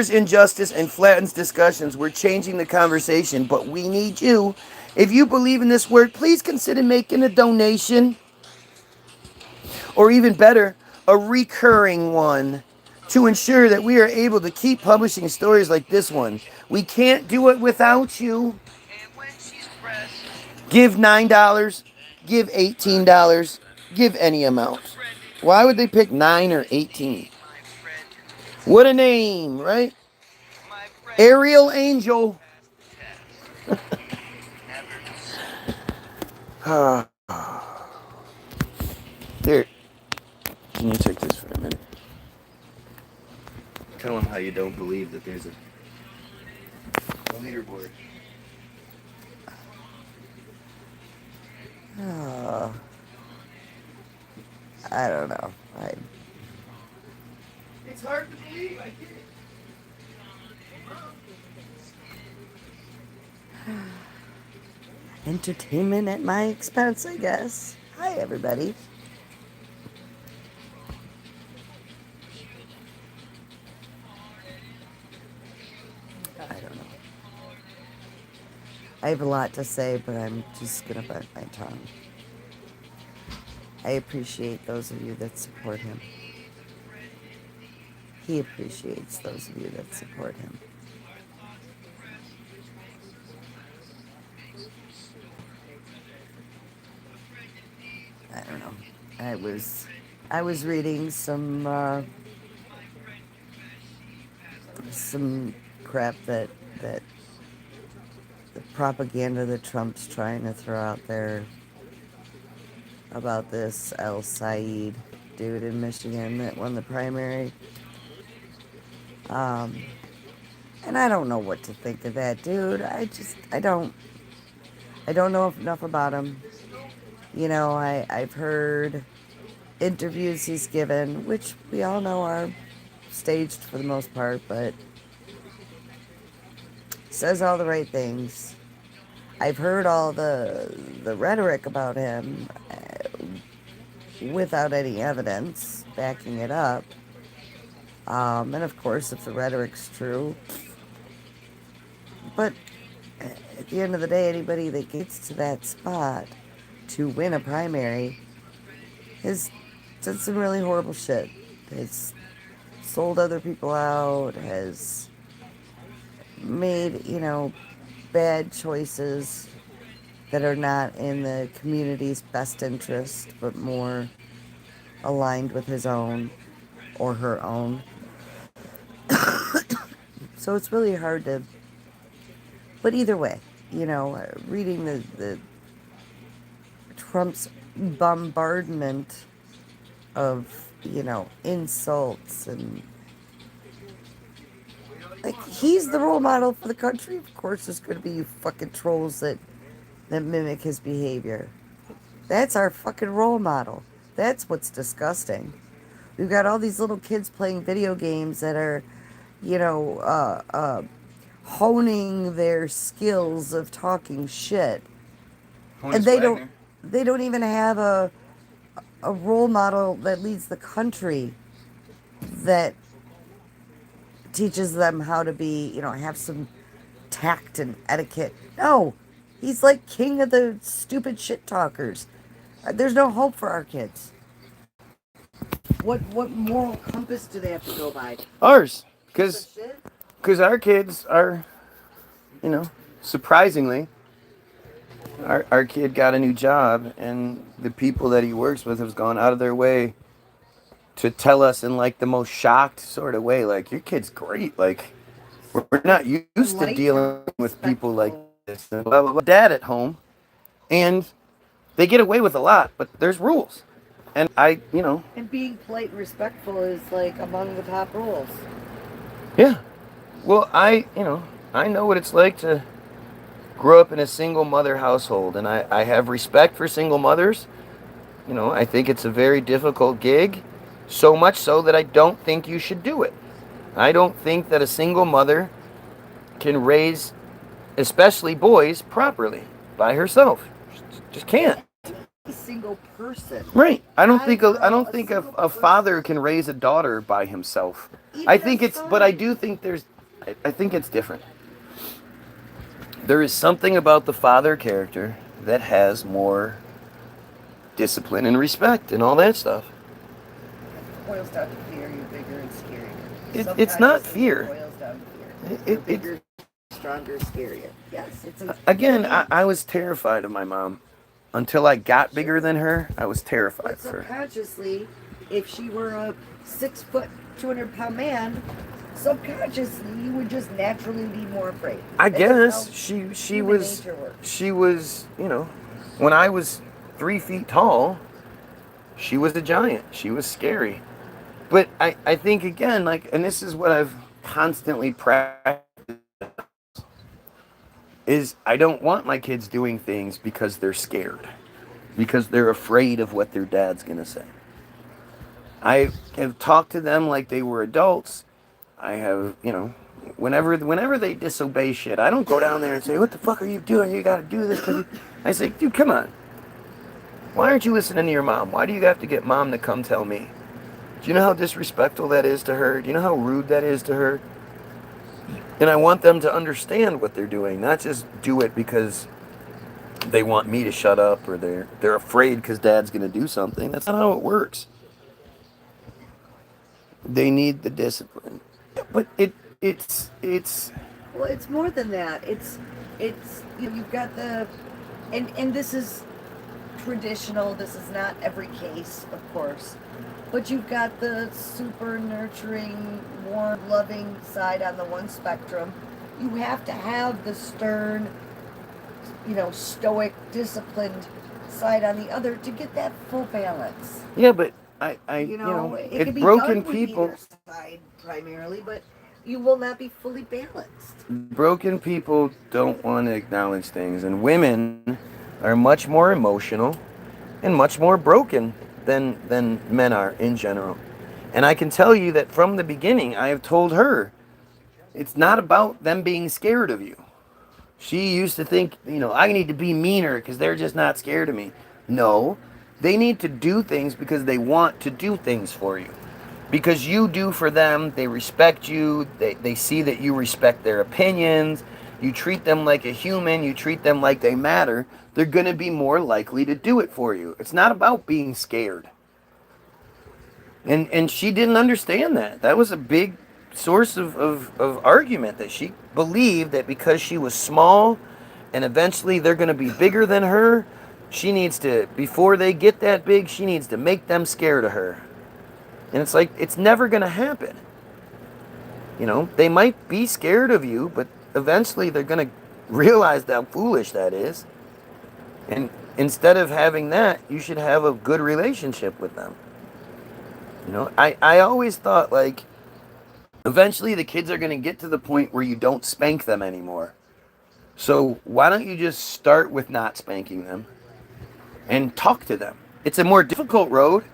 injustice and flattens discussions. We're changing the conversation, but we need you. If you believe in this word, please consider making a donation, or even better, a recurring one, to ensure that we are able to keep publishing stories like this one. We can't do it without you. Give $9, give $18, give any amount. Why would they pick 9 or 18? What a name, right? Ariel Angel. Here, can you take this for a minute? Tell them how you don't believe that there's a leaderboard. Oh, I don't know. It's hard to believe, I get it. Entertainment at my expense, I guess. Hi, everybody. I don't know. I have a lot to say, but I'm just going to bite my tongue. I appreciate those of you that support him. He appreciates those of you that support him. I don't know. I was reading some crap that the propaganda that Trump's trying to throw out there about this El Said dude in Michigan that won the primary. And I don't know what to think of that dude. I don't know enough about him. You know, I've heard interviews he's given, which we all know are staged for the most part, but says all the right things. I've heard all the rhetoric about him without any evidence backing it up. And of course, if the rhetoric's true. But at the end of the day, anybody that gets to that spot to win a primary has done some really horrible shit. Has sold other people out, has made, bad choices that are not in the community's best interest, but more aligned with his own or her own. So it's really hard to... But either way, reading the Trump's bombardment of, insults and... Like, he's the role model for the country. Of course, there's going to be you fucking trolls that mimic his behavior. That's our fucking role model. That's what's disgusting. We've got all these little kids playing video games that are, honing their skills of talking shit. And they don't even have a role model that leads the country that teaches them how to be, have some tact and etiquette. No, he's like king of the stupid shit talkers. There's no hope for our kids. What moral compass do they have to go by? Ours, because our kids are, surprisingly, our kid got a new job, and the people that he works with have gone out of their way to tell us in like the most shocked sort of way, like, your kid's great, like, we're not used to dealing with people like this, and blah, blah, blah. Dad at home, and they get away with a lot, but there's rules, and and being polite and respectful is like among the top rules. Yeah, well, I know what it's like to grow up in a single mother household, and I have respect for single mothers. I think it's a very difficult gig. So much so that I don't think you should do it. I don't think that a single mother can raise, especially boys, properly by herself. Just can't. A single person. Right. I don't think a father can raise a daughter by himself. I think it's different. there is something about the father character that has more discipline and respect and all that stuff. It boils down to fear. You're bigger and scarier. It's not Subconsciously, it fear. boils down to fear. It, You're it, bigger, stronger, scarier. Yes, it's again, I was terrified of my mom. Until I got bigger than her, I was terrified But of her. subconsciously, if she were a 6 foot, 200 pound man, subconsciously you would just naturally be more afraid. I That's just guess how she human was nature works. she was, you know, when I was 3 feet tall, she was a giant. She was scary. But I think again, like, and this is what I've constantly practiced, is I don't want my kids doing things because they're scared, because they're afraid of what their dad's gonna say. I have talked to them like they were adults. I have, you know, whenever they disobey shit, I don't go down there and say, "What the fuck are you doing? You gotta do this." I say, "Dude, come on. Why aren't you listening to your mom? Why do you have to get mom to come tell me?" Do you know how disrespectful that is to her? Do you know how rude that is to her? And I want them to understand what they're doing, not just do it because they want me to shut up, or they're afraid because dad's gonna do something. That's not how it works. They need the discipline. But it's Well, it's more than that. It's you've got the, and this is traditional. This is not every case, of course, but you've got the super nurturing, warm, loving side on the one spectrum. You have to have the stern, stoic, disciplined side on the other to get that full balance. yeah, but I It it's can be broken done with people. either side primarily, but you will not be fully balanced. Broken people don't want to acknowledge things, and women are much more emotional and much more broken than men are in general. And I can tell you that from the beginning, I have told her it's not about them being scared of you. She used to think, I need to be meaner because they're just not scared of me. No, they need to do things because they want to do things for you. Because you do for them, they respect you, they see that you respect their opinions, you treat them like a human, you treat them like they matter, they're going to be more likely to do it for you. It's not about being scared. And she didn't understand that. That was a big source of argument, that she believed that because she was small and eventually they're going to be bigger than her, she needs to, before they get that big, she needs to make them scared of her. And it's like, it's never going to happen. They might be scared of you, but eventually they're going to realize how foolish that is. And instead of having that, you should have a good relationship with them. I always thought, like, eventually the kids are going to get to the point where you don't spank them anymore. So why don't you just start with not spanking them and talk to them? It's a more difficult road.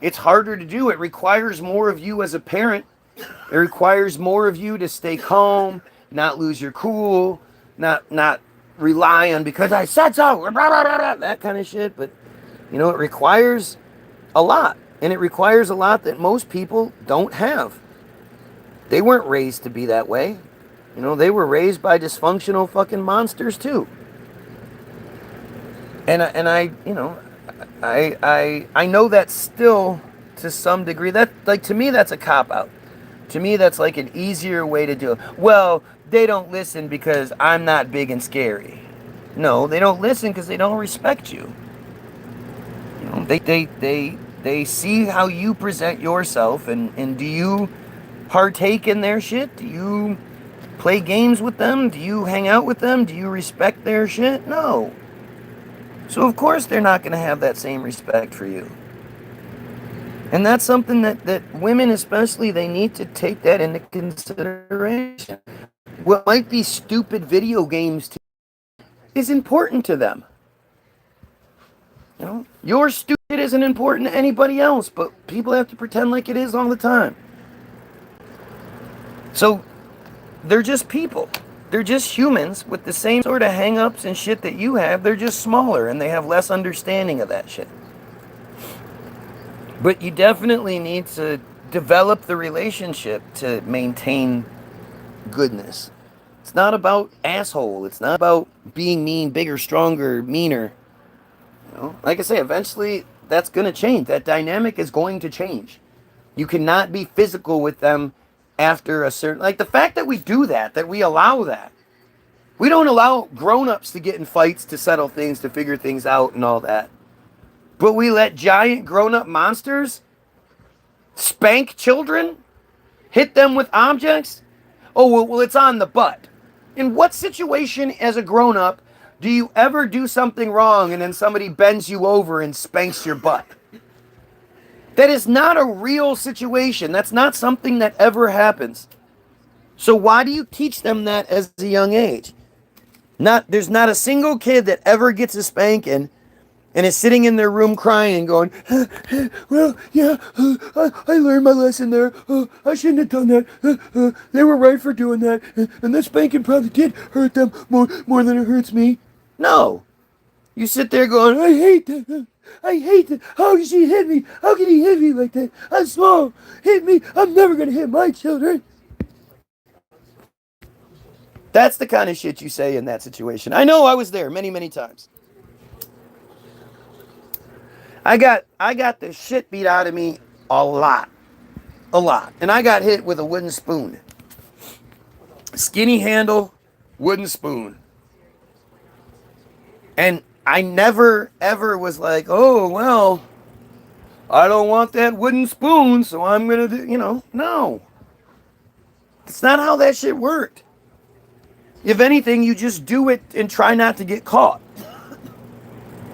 It's harder to do. It requires more of you as a parent. It requires more of you to stay calm, not lose your cool, not rely on because I said so, blah, blah, blah, blah, that kind of shit. But, it requires a lot. And it requires a lot that most people don't have. They weren't raised to be that way. They were raised by dysfunctional fucking monsters too. And I know that still to some degree. That, like, to me, that's a cop out. To me, that's like an easier way to do it. Well, they don't listen because I'm not big and scary. No, they don't listen because they don't respect you. They see how you present yourself, and do you partake in their shit? Do you play games with them? Do you hang out with them? Do you respect their shit? No. So of course they're not going to have that same respect for you. And that's something that women especially, they need to take that into consideration. What might be stupid video games to is important to them. Your stupid isn't important to anybody else, but people have to pretend like it is all the time. So they're just people. They're just humans with the same sort of hang-ups and shit that you have. They're just smaller and they have less understanding of that shit. But you definitely need to develop the relationship to maintain goodness. It's not about asshole. It's not about being mean, bigger, stronger, meaner. You know, like I say, eventually that's going to change. That dynamic is going to change. You cannot be physical with them after a certain, like the fact that we do that we allow that. We don't allow grown-ups to get in fights, to settle things, to figure things out and all that. But we let giant grown-up monsters spank children, hit them with objects. Oh, well, it's on the butt. In what situation as a grown-up do you ever do something wrong and then somebody bends you over and spanks your butt? That is not a real situation. That's not something that ever happens. So why do you teach them that as a young age? There's not a single kid that ever gets a spanking and is sitting in their room crying and going, well, yeah, I learned my lesson there. I shouldn't have done that. They were right for doing that. And that spanking probably did hurt them more than it hurts me. No. You sit there going, I hate that. I hate that. How can she hit me? How can he hit me like that? I'm small. Hit me. I'm never going to hit my children. That's the kind of shit you say in that situation. I know I was there many, many times. I got the shit beat out of me a lot. And I got hit with a wooden spoon. Skinny handle, wooden spoon. And I never, ever was like, oh, well, I don't want that wooden spoon, so I'm going to do, no. It's not how that shit worked. If anything, you just do it and try not to get caught.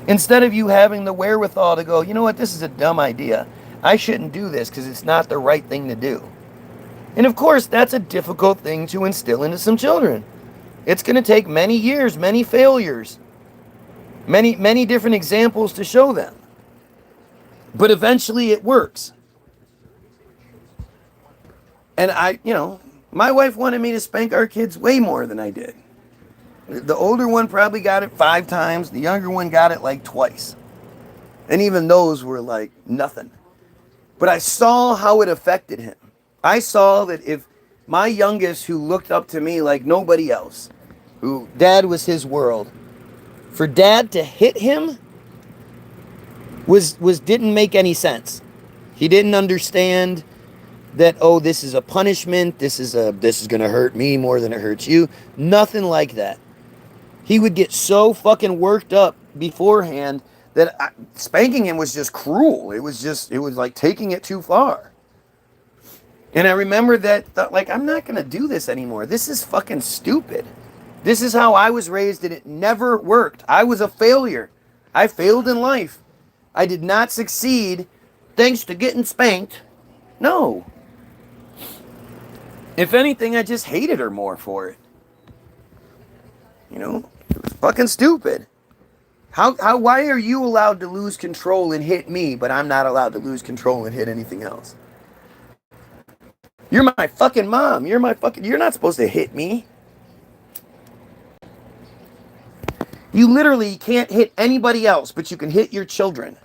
Instead of you having the wherewithal to go, you know what, this is a dumb idea. I shouldn't do this because it's not the right thing to do. And of course, that's a difficult thing to instill into some children. It's going to take many years, many failures, many different examples to show them. But eventually it works. And my wife wanted me to spank our kids way more than I did. The older one probably got it 5 times. The younger one got it like twice. And even those were like nothing. But I saw how it affected him. I saw that if my youngest, who looked up to me like nobody else, who dad was his world, for dad to hit him was didn't make any sense. He didn't understand that, oh, this is a punishment, this is going to hurt me more than it hurts you. Nothing like that. He would get so fucking worked up beforehand that spanking him was just cruel. It was like taking it too far. And I remember that, like, I'm not going to do this anymore. This is fucking stupid. This is how I was raised and it never worked. I was a failure. I failed in life. I did not succeed thanks to getting spanked. No. If anything, I just hated her more for it. It was fucking stupid. Why are you allowed to lose control and hit me, but I'm not allowed to lose control and hit anything else? You're my fucking mom. You're not supposed to hit me. You literally can't hit anybody else, but you can hit your children.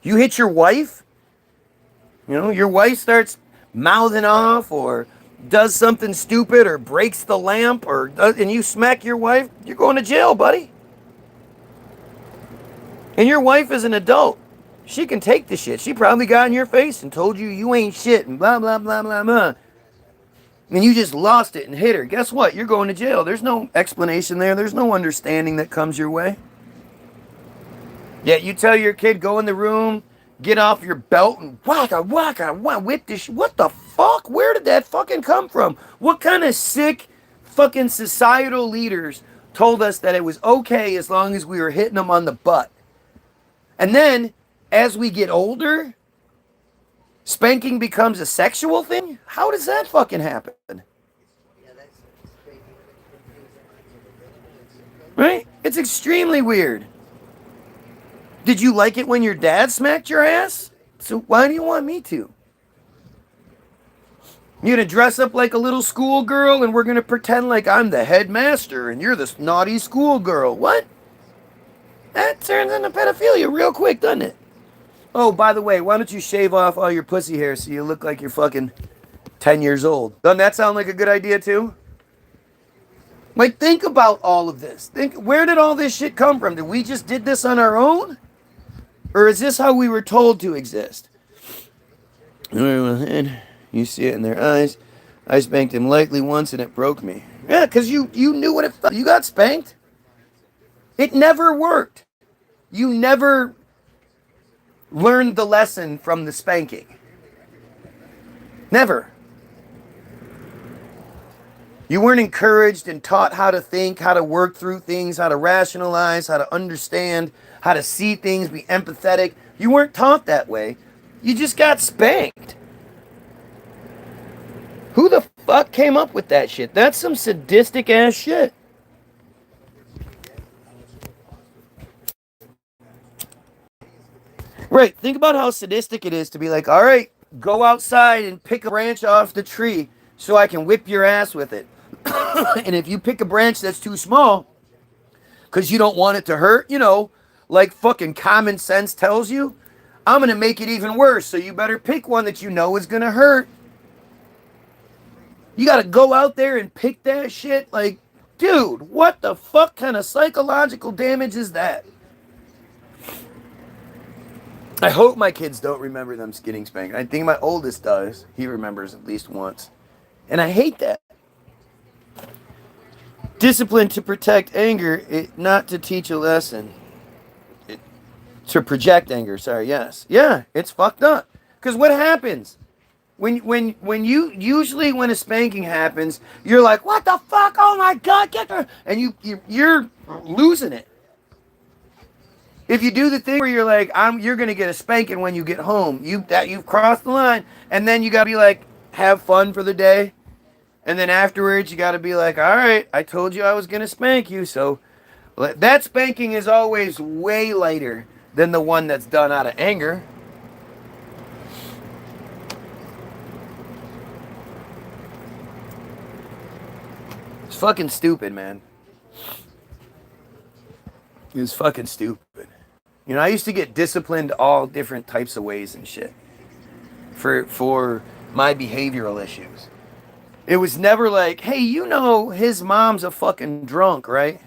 You hit your wife, your wife starts mouthing off or does something stupid or breaks the lamp and you smack your wife, you're going to jail, buddy. And your wife is an adult. She can take the shit. She probably got in your face and told you ain't shit and blah, blah, blah, blah, blah. And you just lost it and hit her. Guess what? You're going to jail. There's no explanation there. There's no understanding that comes your way. Yet you tell your kid, go in the room, get off your belt and waka, whip this. What the fuck? Where did that fucking come from? What kind of sick fucking societal leaders told us that it was okay as long as we were hitting them on the butt? And then, as we get older, spanking becomes a sexual thing? How does that fucking happen? Right? It's extremely weird. Did you like it when your dad smacked your ass? So why do you want me to? You're going to dress up like a little schoolgirl and we're going to pretend like I'm the headmaster and you're the naughty schoolgirl. What? That turns into pedophilia real quick, doesn't it? Oh, by the way, why don't you shave off all your pussy hair so you look like you're fucking 10 years old? Doesn't that sound like a good idea too? Like, think about all of this. Think, where did all this shit come from? Did we just did this on our own? Or is this how we were told to exist? You see it in their eyes. I spanked him lightly once and it broke me. Yeah, because you knew what it felt. You got spanked. It never worked. You never learned the lesson from the spanking. Never. You weren't encouraged and taught how to think, how to work through things, how to rationalize, how to understand, how to see things, be empathetic. You weren't taught that way. You just got spanked. Who the fuck came up with that shit? That's some sadistic ass shit. Right, think about how sadistic it is to be like, all right, go outside and pick a branch off the tree so I can whip your ass with it. And if you pick a branch that's too small, because you don't want it to hurt, you know, like fucking common sense tells you, I'm going to make it even worse, so you better pick one that you know is going to hurt. You got to go out there and pick that shit? Like, dude, what the fuck kind of psychological damage is that? I hope my kids don't remember them getting spanked. I think my oldest does. He remembers at least once. And I hate that. Discipline to protect anger, not to teach a lesson. To project anger, sorry, yes. Yeah, it's fucked up. Because what happens? When a spanking happens, you're like, what the fuck? Oh my God, get her. And you're losing it. If you do the thing where you're like, you're gonna get a spanking when you get home, you've crossed the line, and then you gotta be like, have fun for the day, and then afterwards you gotta be like, all right, I told you I was gonna spank you, so that spanking is always way lighter than the one that's done out of anger. It's fucking stupid, man. It's fucking stupid. You know, I used to get disciplined all different types of ways and shit for my behavioral issues. It was never like, hey, you know his mom's a fucking drunk, right?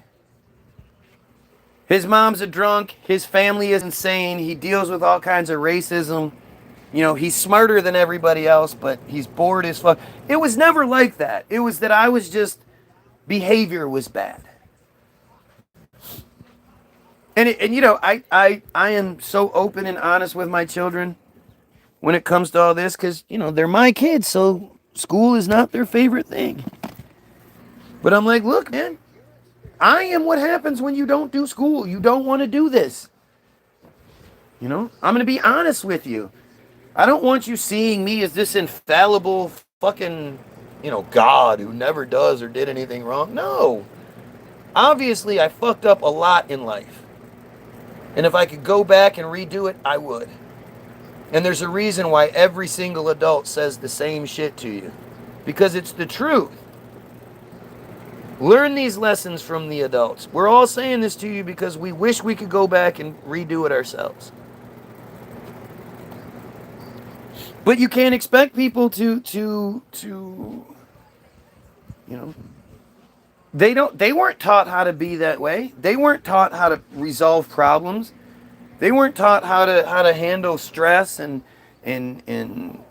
His mom's a drunk, his family is insane, he deals with all kinds of racism. You know, he's smarter than everybody else, but he's bored as fuck. It was never like that. It was that I was just, behavior was bad. And you know, I am so open and honest with my children when it comes to all this, because, you know, they're my kids, so school is not their favorite thing. But I'm like, look, man, I am what happens when you don't do school. You don't want to do this. You know, I'm going to be honest with you. I don't want you seeing me as this infallible fucking, you know, God who never does or did anything wrong. No. Obviously, I fucked up a lot in life. And if I could go back and redo it, I would. And there's a reason why every single adult says the same shit to you. Because it's the truth. Learn these lessons from the adults. We're all saying this to you because we wish we could go back and redo it ourselves. But you can't expect people to you know, they weren't taught how to be that way. They weren't taught how to resolve problems. They weren't taught how to handle stress and you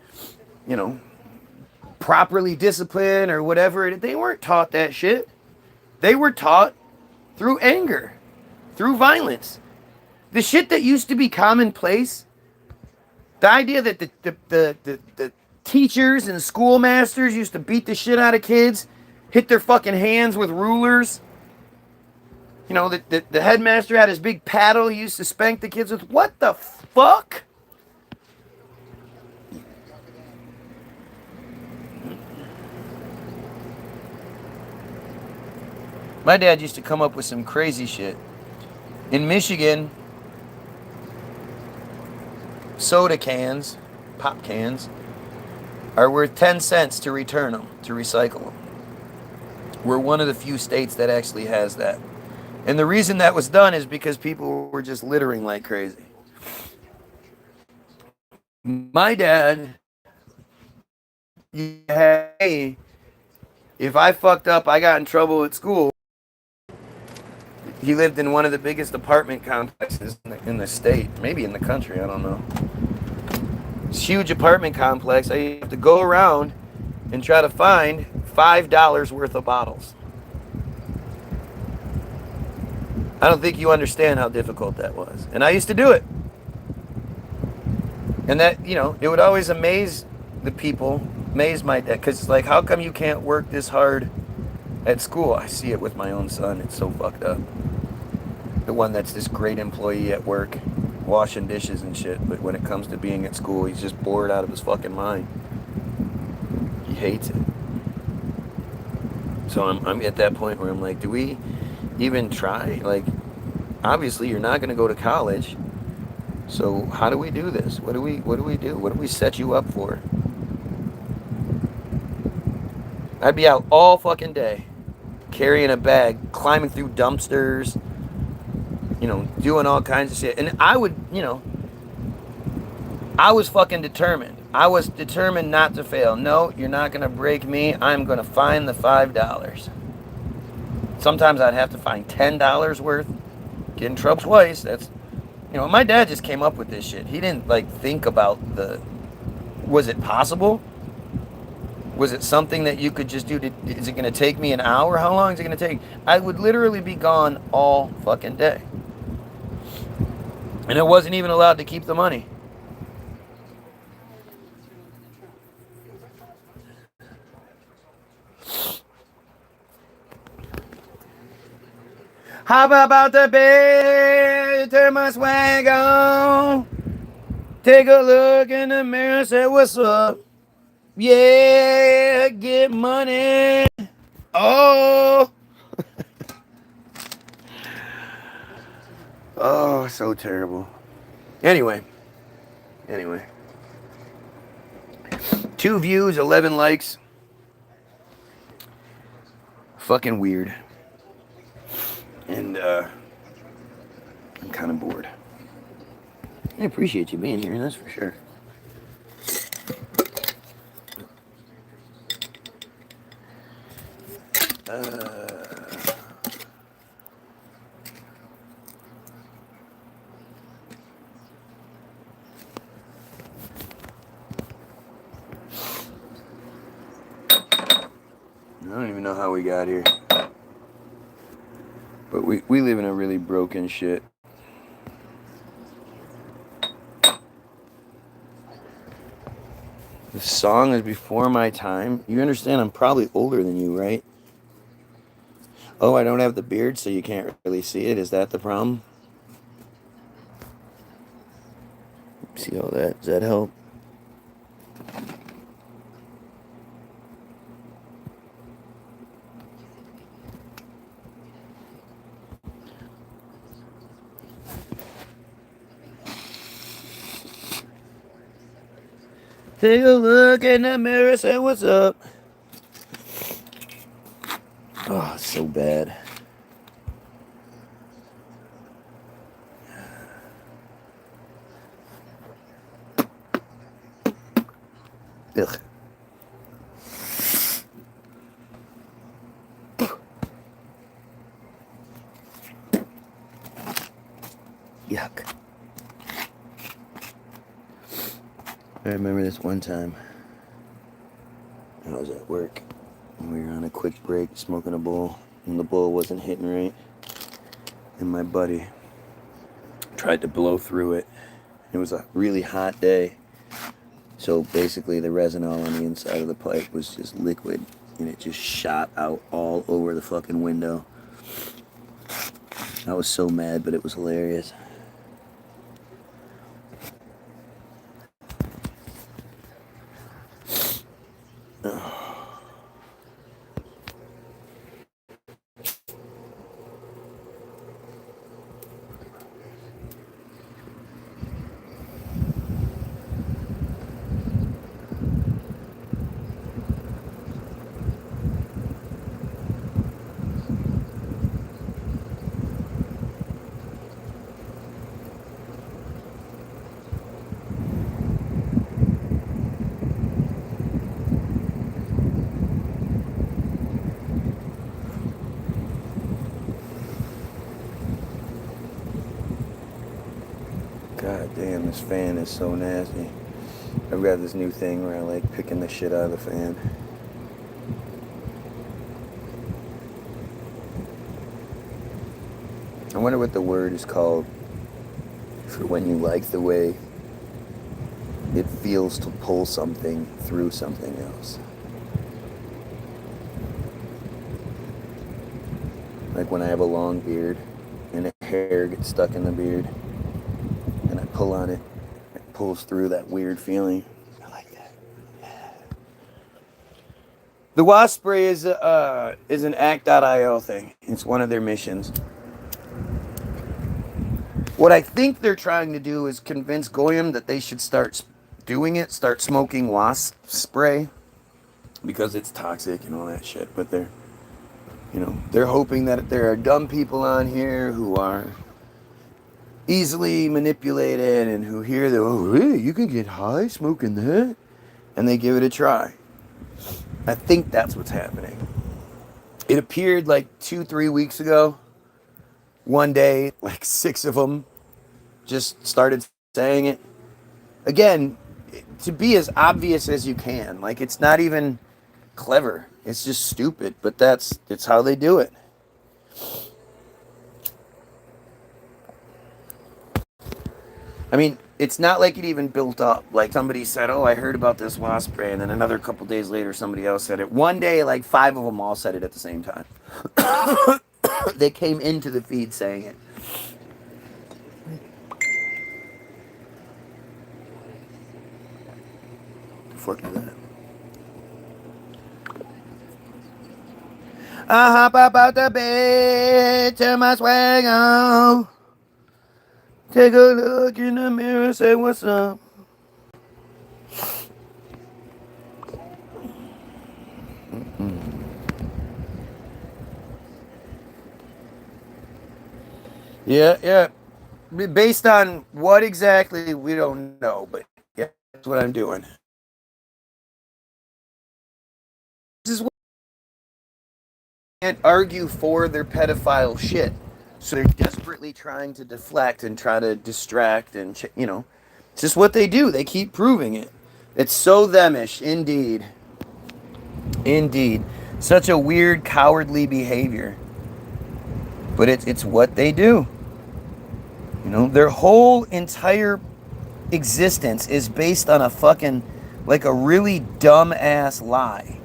know, properly discipline or whatever. They weren't taught that shit. They were taught through anger, through violence. The shit that used to be commonplace, the idea that the teachers and schoolmasters used to beat the shit out of kids, hit their fucking hands with rulers. You know, the headmaster had his big paddle he used to spank the kids with. What the fuck? My dad used to come up with some crazy shit. In Michigan, soda cans, pop cans, are worth 10 cents to return them, to recycle them. We're one of the few states that actually has that. And the reason that was done is because people were just littering like crazy. My dad, if I fucked up, I got in trouble at school. He lived in one of the biggest apartment complexes in the state, maybe in the country, I don't know. It's a huge apartment complex. I used to go around and try to find $5 worth of bottles. I don't think you understand how difficult that was. And I used to do it. And that, you know, it would always amaze the people, amaze my dad, because it's like, how come you can't work this hard at school? I see it with my own son. It's so fucked up. The one that's this great employee at work, washing dishes and shit, but when it comes to being at school, he's just bored out of his fucking mind. He hates it. So I'm at that point where I'm like, do we even try? Like, obviously you're not going to go to college. So how do we do this? What do we do? What do we set you up for? I'd be out all fucking day, carrying a bag, climbing through dumpsters, you know, doing all kinds of shit. And I would, you know, I was fucking determined. I was determined not to fail. No, you're not going to break me. I'm going to find the $5. Sometimes I'd have to find $10 worth. Get in trouble twice. That's, you know, my dad just came up with this shit. He didn't, like, think about was it possible? Was it something that you could just do? Is it going to take me an hour? How long is it going to take? I would literally be gone all fucking day. And I wasn't even allowed to keep the money. Hop about the bed, turn my swag on. Take a look in the mirror and say, what's up? Yeah, get money. Oh. Oh, so terrible. Anyway. 2 views, 11 likes. Fucking weird. And I'm kind of bored. I appreciate you being here, that's for sure. I don't even know how we got here. But we live in a really broken shit. The song is before my time. You understand I'm probably older than you, right? Oh, I don't have the beard, so you can't really see it. Is that the problem? See all that? Does that help? Take a look in the mirror, say what's up. Oh, it's so bad. Ugh. Yuck. I remember this one time. I was at work and we were on a quick break smoking a bowl, and the bowl wasn't hitting right. And my buddy tried to blow through it. It was a really hot day. So basically the resinol on the inside of the pipe was just liquid, and it just shot out all over the fucking window. I was so mad, but it was hilarious. Damn, this fan is so nasty. I've got this new thing where I like picking the shit out of the fan. I wonder what the word is called for when you like the way it feels to pull something through something else. Like when I have a long beard and the hair gets stuck in the beard and I pull on it, it pulls through that weird feeling. I like that. Yeah. The wasp spray is an act.il thing. It's one of their missions. What I think they're trying to do is convince Goyim that they should start doing it, start smoking wasp spray because it's toxic and all that shit. But they're hoping that there are dumb people on here who are easily manipulated and who hear that, oh, really, you can get high smoking that? And they give it a try. I think that's what's happening. It appeared like 2-3 weeks ago. One day, like 6 of them just started saying it. Again, to be as obvious as you can. Like, it's not even clever. It's just stupid, but it's how they do it. I mean, it's not like it even built up. Like somebody said, oh, I heard about this wasp spray, and then another couple days later somebody else said it. One day, like 5 of them all said it at the same time. They came into the feed saying it. The fuck is that? I hop up out the bed, turn my swag on, take a look in the mirror, say what's up. Yeah. Based on what exactly, we don't know, but yeah, that's what I'm doing. This is what I can't argue for their pedophile shit. So they're desperately trying to deflect and try to distract and, it's just what they do. They keep proving it. It's so themish, indeed. Indeed. Such a weird, cowardly behavior. But it's what they do. Their whole entire existence is based on a fucking, like a really dumb-ass lie.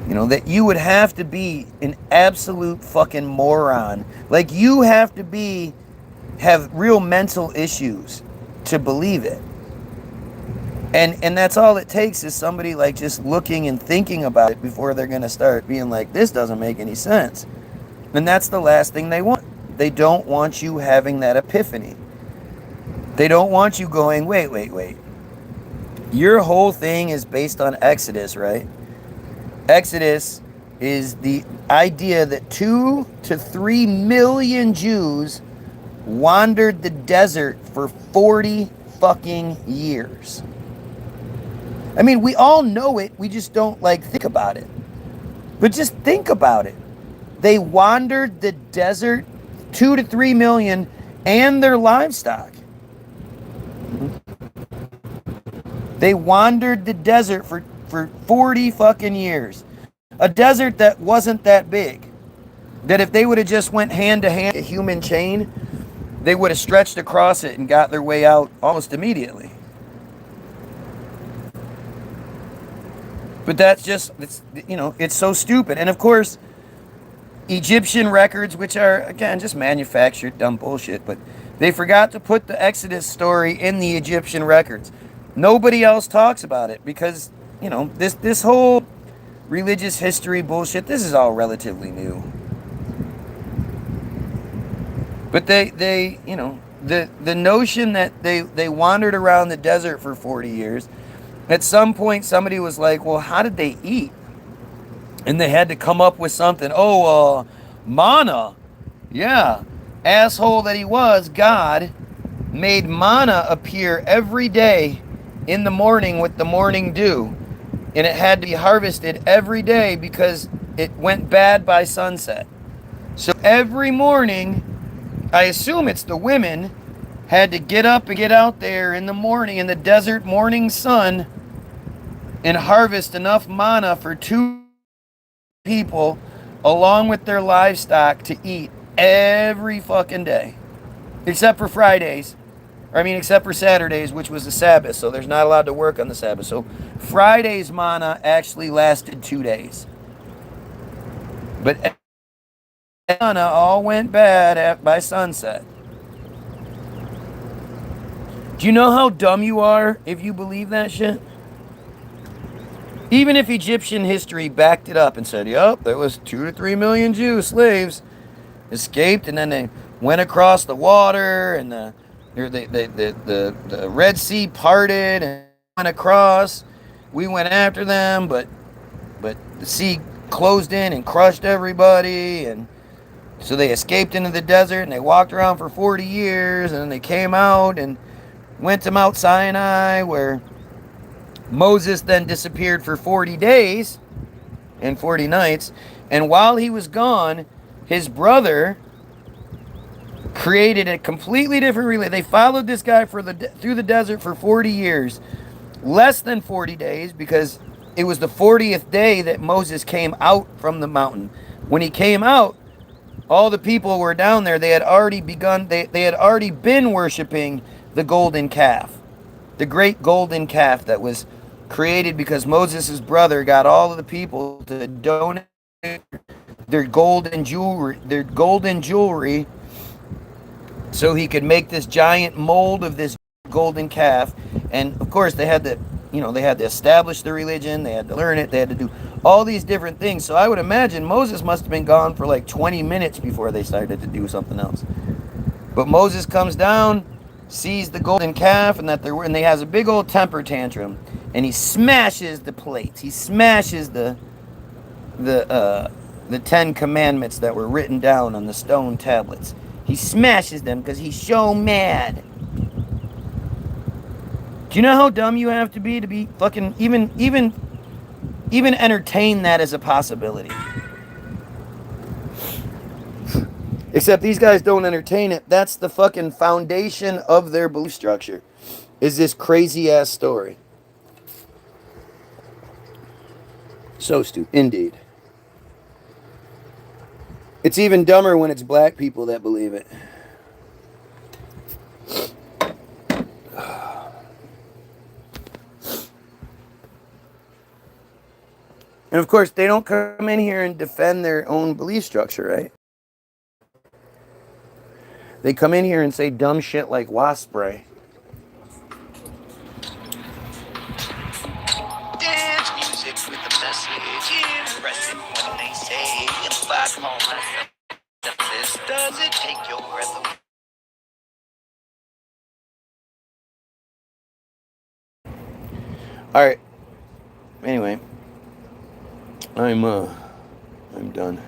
That you would have to be an absolute fucking moron. Like, you have to have real mental issues to believe it. And that's all it takes is somebody like just looking and thinking about it before they're going to start being like, this doesn't make any sense. And that's the last thing they want. They don't want you having that epiphany. They don't want you going, wait. Your whole thing is based on Exodus, right? Exodus is the idea that 2 to 3 million Jews wandered the desert for 40 fucking years. I mean, we all know it. We just don't think about it. But just think about it. They wandered the desert, 2 to 3 million, and their livestock. They wandered the desert for 40 fucking years. A desert that wasn't that big. That if they would have just went hand to hand, a human chain, they would have stretched across it and got their way out almost immediately. But that's just, it's so stupid. And of course, Egyptian records, which are, again, just manufactured dumb bullshit, but they forgot to put the Exodus story in the Egyptian records. Nobody else talks about it because, this whole religious history bullshit, this is all relatively new. But the notion that they wandered around the desert for 40 years, at some point somebody was like, well, how did they eat? And they had to come up with something. Manna. Yeah. Asshole that he was, God made manna appear every day in the morning with the morning dew. And it had to be harvested every day because it went bad by sunset. So every morning, I assume it's the women, had to get up and get out there in the morning, in the desert morning sun, and harvest enough manna for 2 people, along with their livestock, to eat every fucking day. Except for Fridays. Except for Saturdays, which was the Sabbath, so there's not allowed to work on the Sabbath. So Friday's manna actually lasted 2 days. But manna all went bad by sunset. Do you know how dumb you are if you believe that shit? Even if Egyptian history backed it up and said, yup, there was 2 to 3 million Jews, slaves, escaped, and then they went across the water, and the Red Sea parted and went across. We went after them, but the sea closed in and crushed everybody, and so they escaped into the desert, and they walked around for 40 years, and then they came out and went to Mount Sinai, where Moses then disappeared for 40 days and 40 nights, and while he was gone, his brother created a completely different religion. They followed this guy through the desert for 40 years, less than 40 days, because it was the 40th day that Moses came out from the mountain. When he came out, all the people were down there. They had already begun, they had already been worshiping the golden calf, the great golden calf that was created because Moses' brother got all of the people to donate their golden jewelry, so he could make this giant mold of this golden calf. And of course they had to establish the religion, they had to learn it, they had to do all these different things. So I would imagine Moses must have been gone for like 20 minutes before they started to do something else. But Moses comes down, sees the golden calf, and he has a big old temper tantrum, and he smashes the plates. He smashes the 10 commandments that were written down on the stone tablets. He smashes them because he's so mad. Do you know how dumb you have to be fucking even entertain that as a possibility? Except these guys don't entertain it. That's the fucking foundation of their belief structure, is this crazy ass story. So stupid, indeed. It's even dumber when it's black people that believe it. And of course, they don't come in here and defend their own belief structure, right? They come in here and say dumb shit like wasp spray. Dance music with the message. Impressive when they say, if I call myself this, does it take your breath away? Alright. Anyway. I'm done.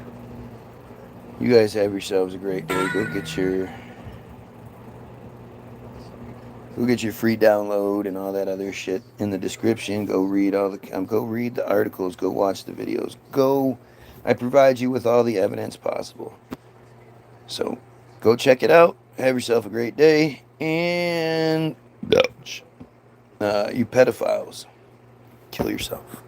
You guys have yourselves a great day. Go get your free download and all that other shit in the description. Go read the articles. Go watch the videos. I provide you with all the evidence possible. So, go check it out. Have yourself a great day. And you pedophiles, kill yourself.